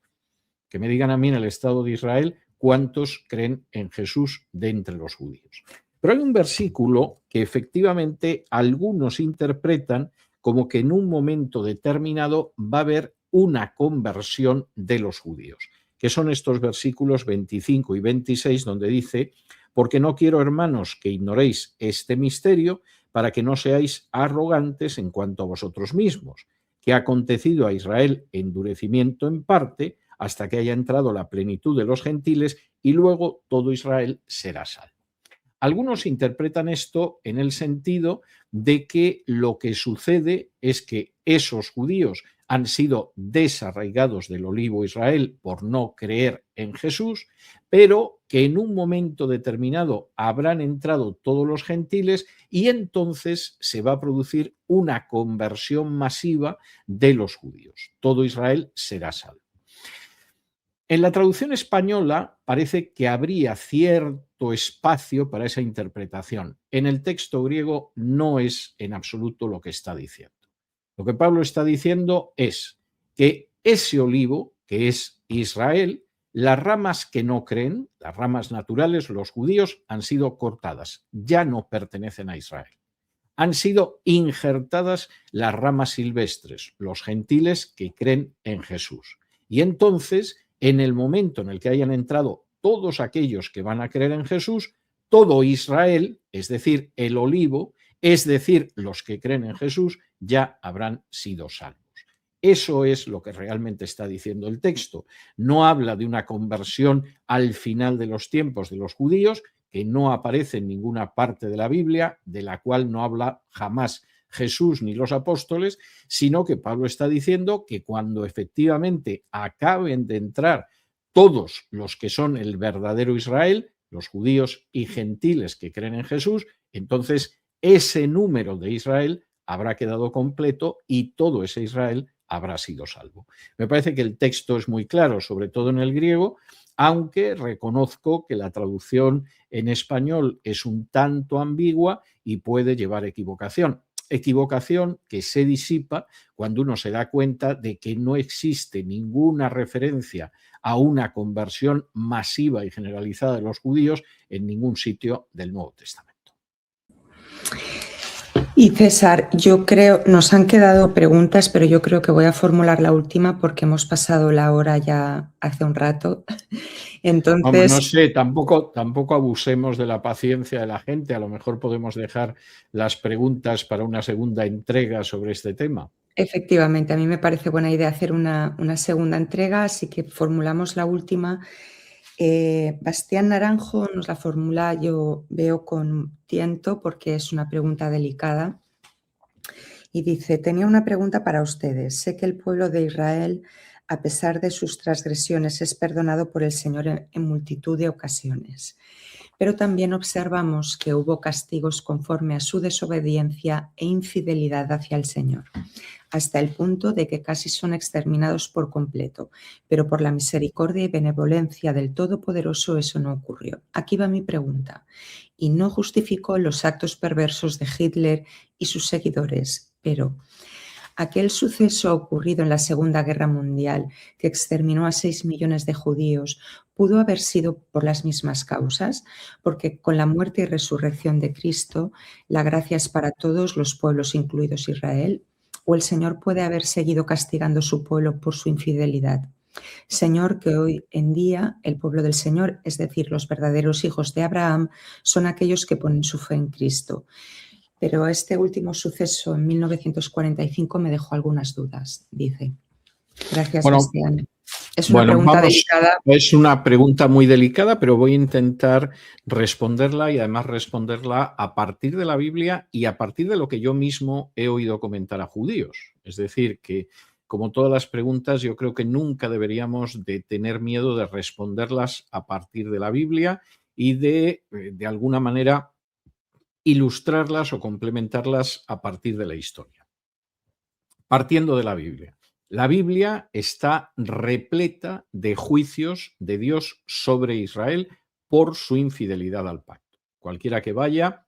Que me digan a mí en el Estado de Israel cuántos creen en Jesús de entre los judíos. Pero hay un versículo que efectivamente algunos interpretan como que en un momento determinado va a haber una conversión de los judíos, que son estos versículos 25 y 26, donde dice, porque no quiero, hermanos, que ignoréis este misterio, para que no seáis arrogantes en cuanto a vosotros mismos, que ha acontecido a Israel endurecimiento en parte, hasta que haya entrado la plenitud de los gentiles, y luego todo Israel será salvo. Algunos interpretan esto en el sentido de que lo que sucede es que esos judíos han sido desarraigados del olivo Israel por no creer en Jesús, pero que en un momento determinado habrán entrado todos los gentiles y entonces se va a producir una conversión masiva de los judíos. Todo Israel será salvo. En la traducción española parece que habría cierto espacio para esa interpretación. En el texto griego no es en absoluto lo que está diciendo. Lo que Pablo está diciendo es que ese olivo, que es Israel, las ramas que no creen, las ramas naturales, los judíos, han sido cortadas, ya no pertenecen a Israel. Han sido injertadas las ramas silvestres, los gentiles que creen en Jesús. Y entonces, en el momento en el que hayan entrado todos aquellos que van a creer en Jesús, todo Israel, es decir, el olivo, es decir, los que creen en Jesús, ya habrán sido salvos. Eso es lo que realmente está diciendo el texto. No habla de una conversión al final de los tiempos de los judíos, que no aparece en ninguna parte de la Biblia, de la cual no habla jamás Jesús ni los apóstoles, sino que Pablo está diciendo que cuando efectivamente acaben de entrar todos los que son el verdadero Israel, los judíos y gentiles que creen en Jesús, entonces ese número de Israel habrá quedado completo y todo ese Israel habrá sido salvo. Me parece que el texto es muy claro, sobre todo en el griego, aunque reconozco que la traducción en español es un tanto ambigua y puede llevar equivocación. Equivocación que se disipa cuando uno se da cuenta de que no existe ninguna referencia a una conversión masiva y generalizada de los judíos en ningún sitio del Nuevo Testamento. Y César, yo creo, nos han quedado preguntas, pero yo creo que voy a formular la última porque hemos pasado la hora ya hace un rato. Hombre, no Entonces, sé, tampoco abusemos de la paciencia de la gente. A lo mejor podemos dejar las preguntas para una segunda entrega sobre este tema. efectivamente, a mí me parece buena idea hacer una segunda entrega, así que formulamos la última. Bastián Naranjo nos la formula, yo veo con tiento porque es una pregunta delicada. Y dice, tenía una pregunta para ustedes. Sé que el pueblo de Israel, a pesar de sus transgresiones, es perdonado por el Señor en multitud de ocasiones. Pero también observamos que hubo castigos conforme a su desobediencia e infidelidad hacia el Señor, hasta el punto de que casi son exterminados por completo. Pero por la misericordia y benevolencia del Todopoderoso eso no ocurrió. Aquí va mi pregunta. Y no justificó los actos perversos de Hitler y sus seguidores, pero aquel suceso ocurrido en la Segunda Guerra Mundial, que exterminó a 6 millones de judíos, ¿pudo haber sido por las mismas causas? Porque con la muerte y resurrección de Cristo, la gracia es para todos los pueblos, incluidos Israel. ¿O el Señor puede haber seguido castigando a su pueblo por su infidelidad? Señor, que hoy en día el pueblo del Señor, es decir, los verdaderos hijos de Abraham, son aquellos que ponen su fe en Cristo. Pero este último suceso en 1945 me dejó algunas dudas, dice. Gracias, Bueno, Bastián. Es una pregunta delicada. Es una pregunta muy delicada, pero voy a intentar responderla y además responderla a partir de la Biblia y a partir de lo que yo mismo he oído comentar a judíos. Es decir, que como todas las preguntas, yo creo que nunca deberíamos de tener miedo de responderlas a partir de la Biblia y de alguna manera, ilustrarlas o complementarlas a partir de la historia. Partiendo de la Biblia. La Biblia está repleta de juicios de Dios sobre Israel por su infidelidad al pacto. Cualquiera que vaya,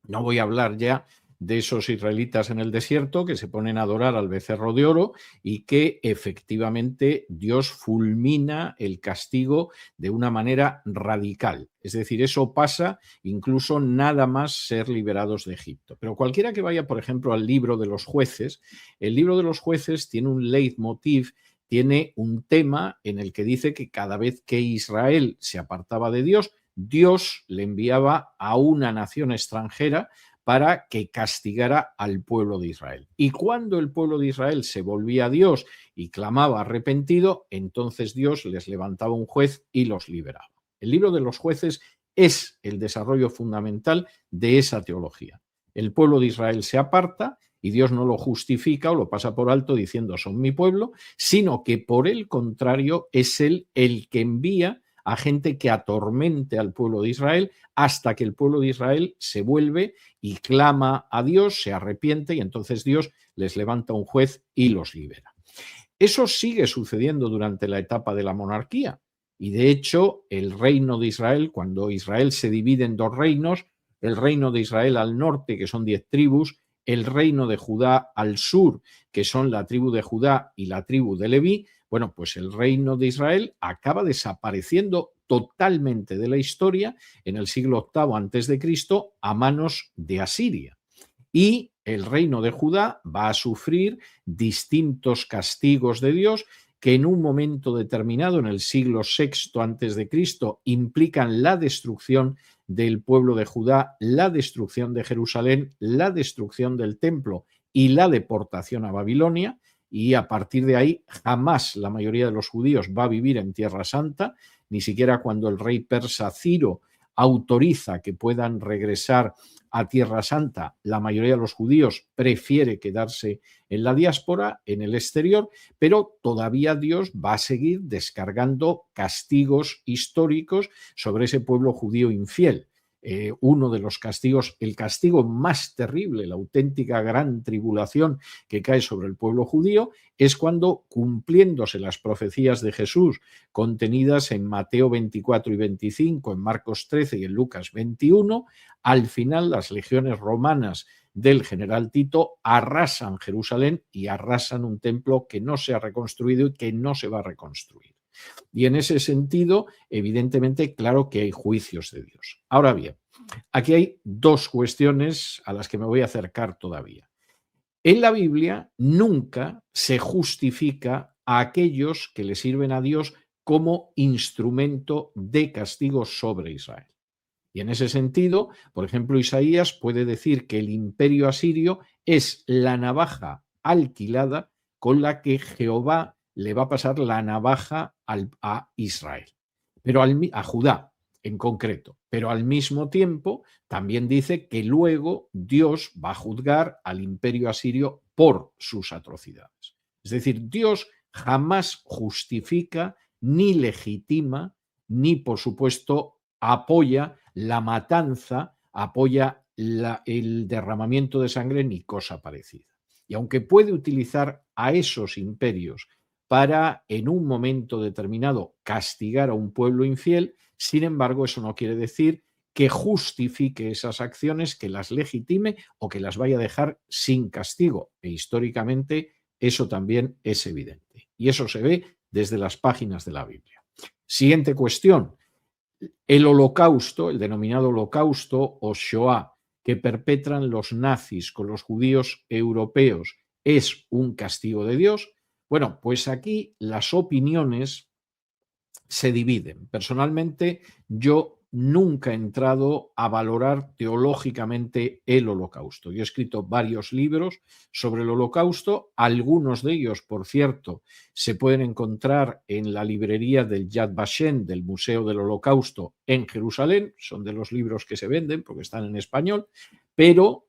no voy a hablar ya de esos israelitas en el desierto que se ponen a adorar al becerro de oro y que efectivamente Dios fulmina el castigo de una manera radical. Es decir, eso pasa incluso nada más ser liberados de Egipto. Pero cualquiera que vaya, por ejemplo, al libro de los jueces, el libro de los jueces tiene un leitmotiv, tiene un tema en el que dice que cada vez que Israel se apartaba de Dios, Dios le enviaba a una nación extranjera para que castigara al pueblo de Israel. Y cuando el pueblo de Israel se volvía a Dios y clamaba arrepentido, entonces Dios les levantaba un juez y los liberaba. El libro de los jueces es el desarrollo fundamental de esa teología. El pueblo de Israel se aparta y Dios no lo justifica o lo pasa por alto diciendo son mi pueblo, sino que por el contrario es Él el que envía a gente que atormente al pueblo de Israel hasta que el pueblo de Israel se vuelve y clama a Dios, se arrepiente y entonces Dios les levanta un juez y los libera. Eso sigue sucediendo durante la etapa de la monarquía y de hecho el reino de Israel, cuando Israel se divide en dos reinos, el reino de Israel al norte, que son 10 tribus, el reino de Judá al sur, que son la tribu de Judá y la tribu de Leví, bueno, pues el reino de Israel acaba desapareciendo totalmente de la historia en el siglo VIII antes de Cristo a manos de Asiria. Y el reino de Judá va a sufrir distintos castigos de Dios que en un momento determinado, en el siglo VI antes de Cristo, implican la destrucción del pueblo de Judá, la destrucción de Jerusalén, la destrucción del templo y la deportación a Babilonia. Y a partir de ahí jamás la mayoría de los judíos va a vivir en Tierra Santa, ni siquiera cuando el rey persa Ciro autoriza que puedan regresar a Tierra Santa, la mayoría de los judíos prefiere quedarse en la diáspora, en el exterior, pero todavía Dios va a seguir descargando castigos históricos sobre ese pueblo judío infiel. uno de los castigos, el castigo más terrible, la auténtica gran tribulación que cae sobre el pueblo judío, es cuando, cumpliéndose las profecías de Jesús contenidas en Mateo 24 y 25, en Marcos 13 y en Lucas 21, al final las legiones romanas del general Tito arrasan Jerusalén y arrasan un templo que no se ha reconstruido y que no se va a reconstruir. Y en ese sentido, evidentemente, claro que hay juicios de Dios. Ahora bien, aquí hay dos cuestiones a las que me voy a acercar todavía. En la Biblia nunca se justifica a aquellos que le sirven a Dios como instrumento de castigo sobre Israel. Y en ese sentido, por ejemplo, Isaías puede decir que el imperio asirio es la navaja alquilada con la que Jehová le va a pasar la navaja a Israel, pero a Judá en concreto. Pero al mismo tiempo también dice que luego Dios va a juzgar al imperio asirio por sus atrocidades. Es decir, Dios jamás justifica, ni legitima, ni por supuesto apoya la matanza, apoya el derramamiento de sangre, ni cosa parecida. Y aunque puede utilizar a esos imperios para en un momento determinado castigar a un pueblo infiel, sin embargo, eso no quiere decir que justifique esas acciones, que las legitime o que las vaya a dejar sin castigo. E históricamente eso también es evidente. Y eso se ve desde las páginas de la Biblia. Siguiente cuestión. El holocausto, el denominado holocausto o Shoah, que perpetran los nazis con los judíos europeos, ¿es un castigo de Dios? Bueno, pues aquí las opiniones se dividen. Personalmente, yo nunca he entrado a valorar teológicamente el holocausto. Yo he escrito varios libros sobre el holocausto. Algunos de ellos, por cierto, se pueden encontrar en la librería del Yad Vashem, del Museo del Holocausto en Jerusalén. Son de los libros que se venden porque están en español, pero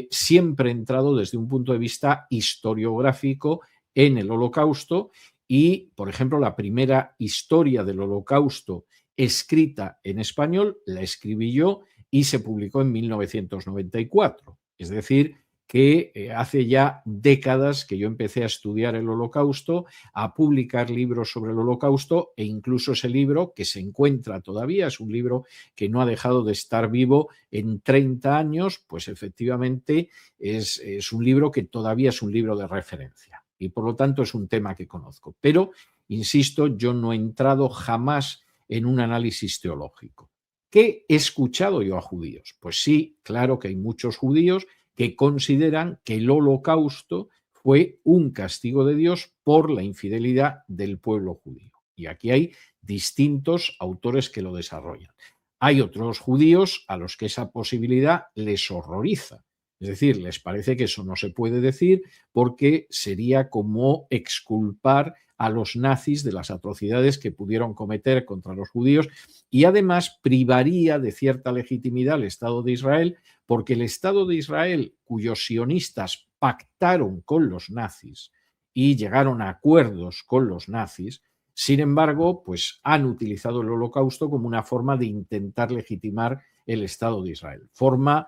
siempre he entrado desde un punto de vista historiográfico en el holocausto. Y, por ejemplo, la primera historia del Holocausto escrita en español la escribí yo y se publicó en 1994. Es decir, que hace ya décadas que yo empecé a estudiar el Holocausto, a publicar libros sobre el Holocausto e incluso ese libro que se encuentra todavía, es un libro que no ha dejado de estar vivo en 30 años, pues efectivamente es un libro que todavía es un libro de referencia. Y por lo tanto es un tema que conozco. Pero, insisto, yo no he entrado jamás en un análisis teológico. ¿Qué he escuchado yo a judíos? Pues sí, claro que hay muchos judíos que consideran que el holocausto fue un castigo de Dios por la infidelidad del pueblo judío. Y aquí hay distintos autores que lo desarrollan. Hay otros judíos a los que esa posibilidad les horroriza. Es decir, les parece que eso no se puede decir porque sería como exculpar a los nazis de las atrocidades que pudieron cometer contra los judíos y además privaría de cierta legitimidad al Estado de Israel porque el Estado de Israel, cuyos sionistas pactaron con los nazis y llegaron a acuerdos con los nazis, sin embargo, pues han utilizado el Holocausto como una forma de intentar legitimar el Estado de Israel. Forma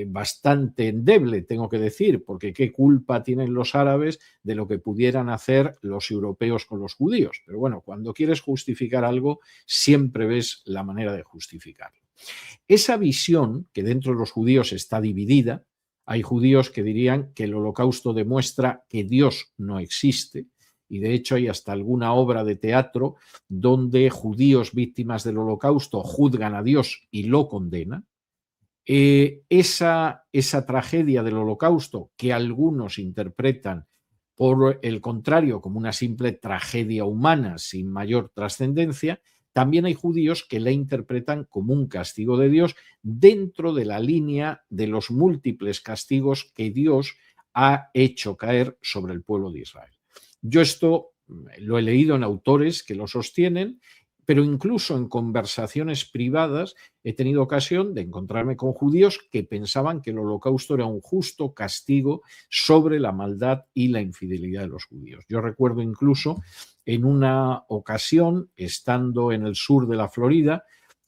bastante endeble, tengo que decir, porque qué culpa tienen los árabes de lo que pudieran hacer los europeos con los judíos. Pero bueno, cuando quieres justificar algo, siempre ves la manera de justificarlo. Esa visión, que dentro de los judíos está dividida, hay judíos que dirían que el Holocausto demuestra que Dios no existe, y de hecho hay hasta alguna obra de teatro donde judíos víctimas del Holocausto juzgan a Dios y lo condenan. Esa tragedia del Holocausto, que algunos interpretan por el contrario como una simple tragedia humana sin mayor trascendencia, también hay judíos que la interpretan como un castigo de Dios dentro de la línea de los múltiples castigos que Dios ha hecho caer sobre el pueblo de Israel. Yo esto lo he leído en autores que lo sostienen, pero incluso en conversaciones privadas he tenido ocasión de encontrarme con judíos que pensaban que el Holocausto era un justo castigo sobre la maldad y la infidelidad de los judíos. Yo recuerdo incluso en una ocasión, estando en el sur de la Florida,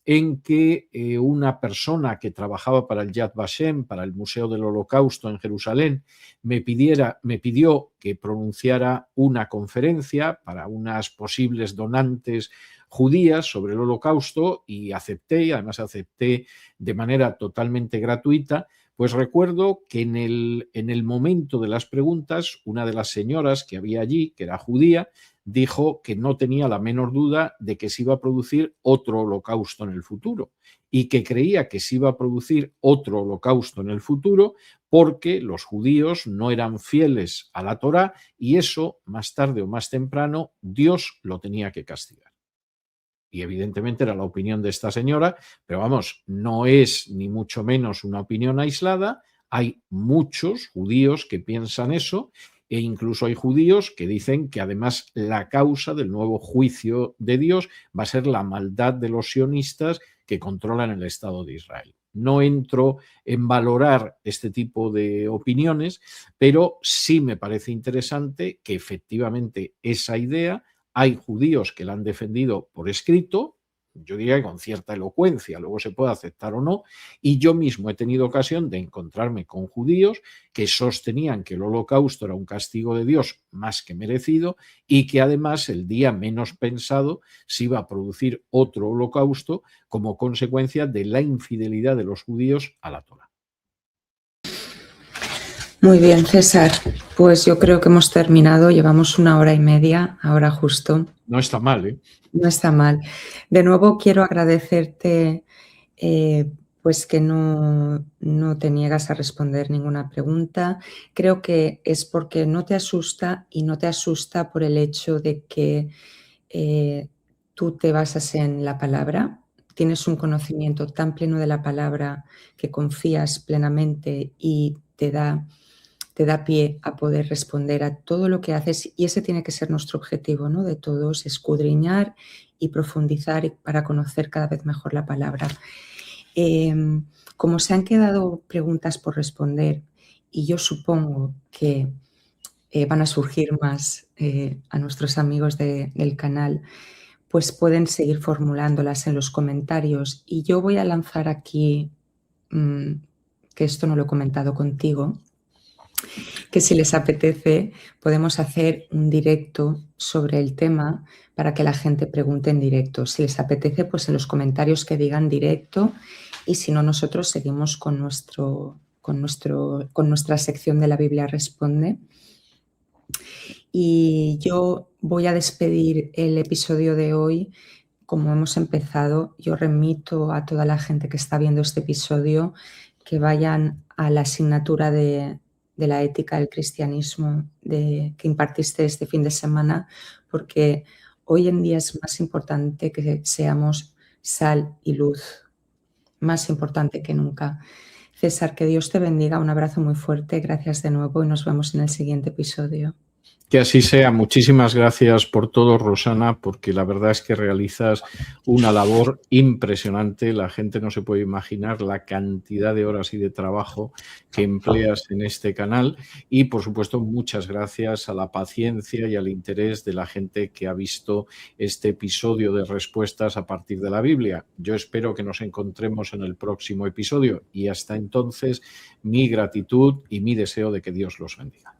en que una persona que trabajaba para el Yad Vashem, para el Museo del Holocausto en Jerusalén, me pidió que pronunciara una conferencia para unas posibles donantes judías sobre el Holocausto, y acepté, y además acepté de manera totalmente gratuita. Pues recuerdo que en el momento de las preguntas, una de las señoras que había allí, que era judía, dijo que no tenía la menor duda de que se iba a producir otro holocausto en el futuro, y que creía que se iba a producir otro holocausto en el futuro porque los judíos no eran fieles a la Torá, y eso, más tarde o más temprano, Dios lo tenía que castigar. Y evidentemente era la opinión de esta señora, pero vamos, no es ni mucho menos una opinión aislada. Hay muchos judíos que piensan eso, e incluso hay judíos que dicen que además la causa del nuevo juicio de Dios va a ser la maldad de los sionistas que controlan el Estado de Israel. No entro en valorar este tipo de opiniones, pero sí me parece interesante que efectivamente esa idea hay judíos que la han defendido por escrito, yo diría que con cierta elocuencia, luego se puede aceptar o no, y yo mismo he tenido ocasión de encontrarme con judíos que sostenían que el Holocausto era un castigo de Dios más que merecido, y que además el día menos pensado se iba a producir otro Holocausto como consecuencia de la infidelidad de los judíos a la Torá. Muy bien, César. Pues yo creo que hemos terminado. Llevamos 1 hora y media, ahora justo. No está mal, ¿eh? No está mal. De nuevo quiero agradecerte pues que no te niegas a responder ninguna pregunta. Creo que es porque no te asusta, y no te asusta por el hecho de que tú te basas en la palabra, tienes un conocimiento tan pleno de la palabra que confías plenamente y te da pie a poder responder a todo lo que haces, y ese tiene que ser nuestro objetivo, ¿no? De todos, escudriñar y profundizar para conocer cada vez mejor la palabra. Como se han quedado preguntas por responder, y yo supongo que van a surgir más a nuestros amigos del canal, pues pueden seguir formulándolas en los comentarios, y yo voy a lanzar aquí, que esto no lo he comentado contigo, que si les apetece podemos hacer un directo sobre el tema para que la gente pregunte en directo. Si les apetece, pues en los comentarios que digan directo, y si no, nosotros seguimos con nuestra sección de La Biblia Responde. Y yo voy a despedir el episodio de hoy. Como hemos empezado, yo remito a toda la gente que está viendo este episodio que vayan a la asignatura de la ética del cristianismo que impartiste este fin de semana, porque hoy en día es más importante que seamos sal y luz, más importante que nunca. César, que Dios te bendiga, un abrazo muy fuerte, gracias de nuevo y nos vemos en el siguiente episodio. Que así sea. Muchísimas gracias por todo, Rosana, porque la verdad es que realizas una labor impresionante. La gente no se puede imaginar la cantidad de horas y de trabajo que empleas en este canal, y por supuesto muchas gracias a la paciencia y al interés de la gente que ha visto este episodio de respuestas a partir de la Biblia. Yo espero que nos encontremos en el próximo episodio, y hasta entonces mi gratitud y mi deseo de que Dios los bendiga.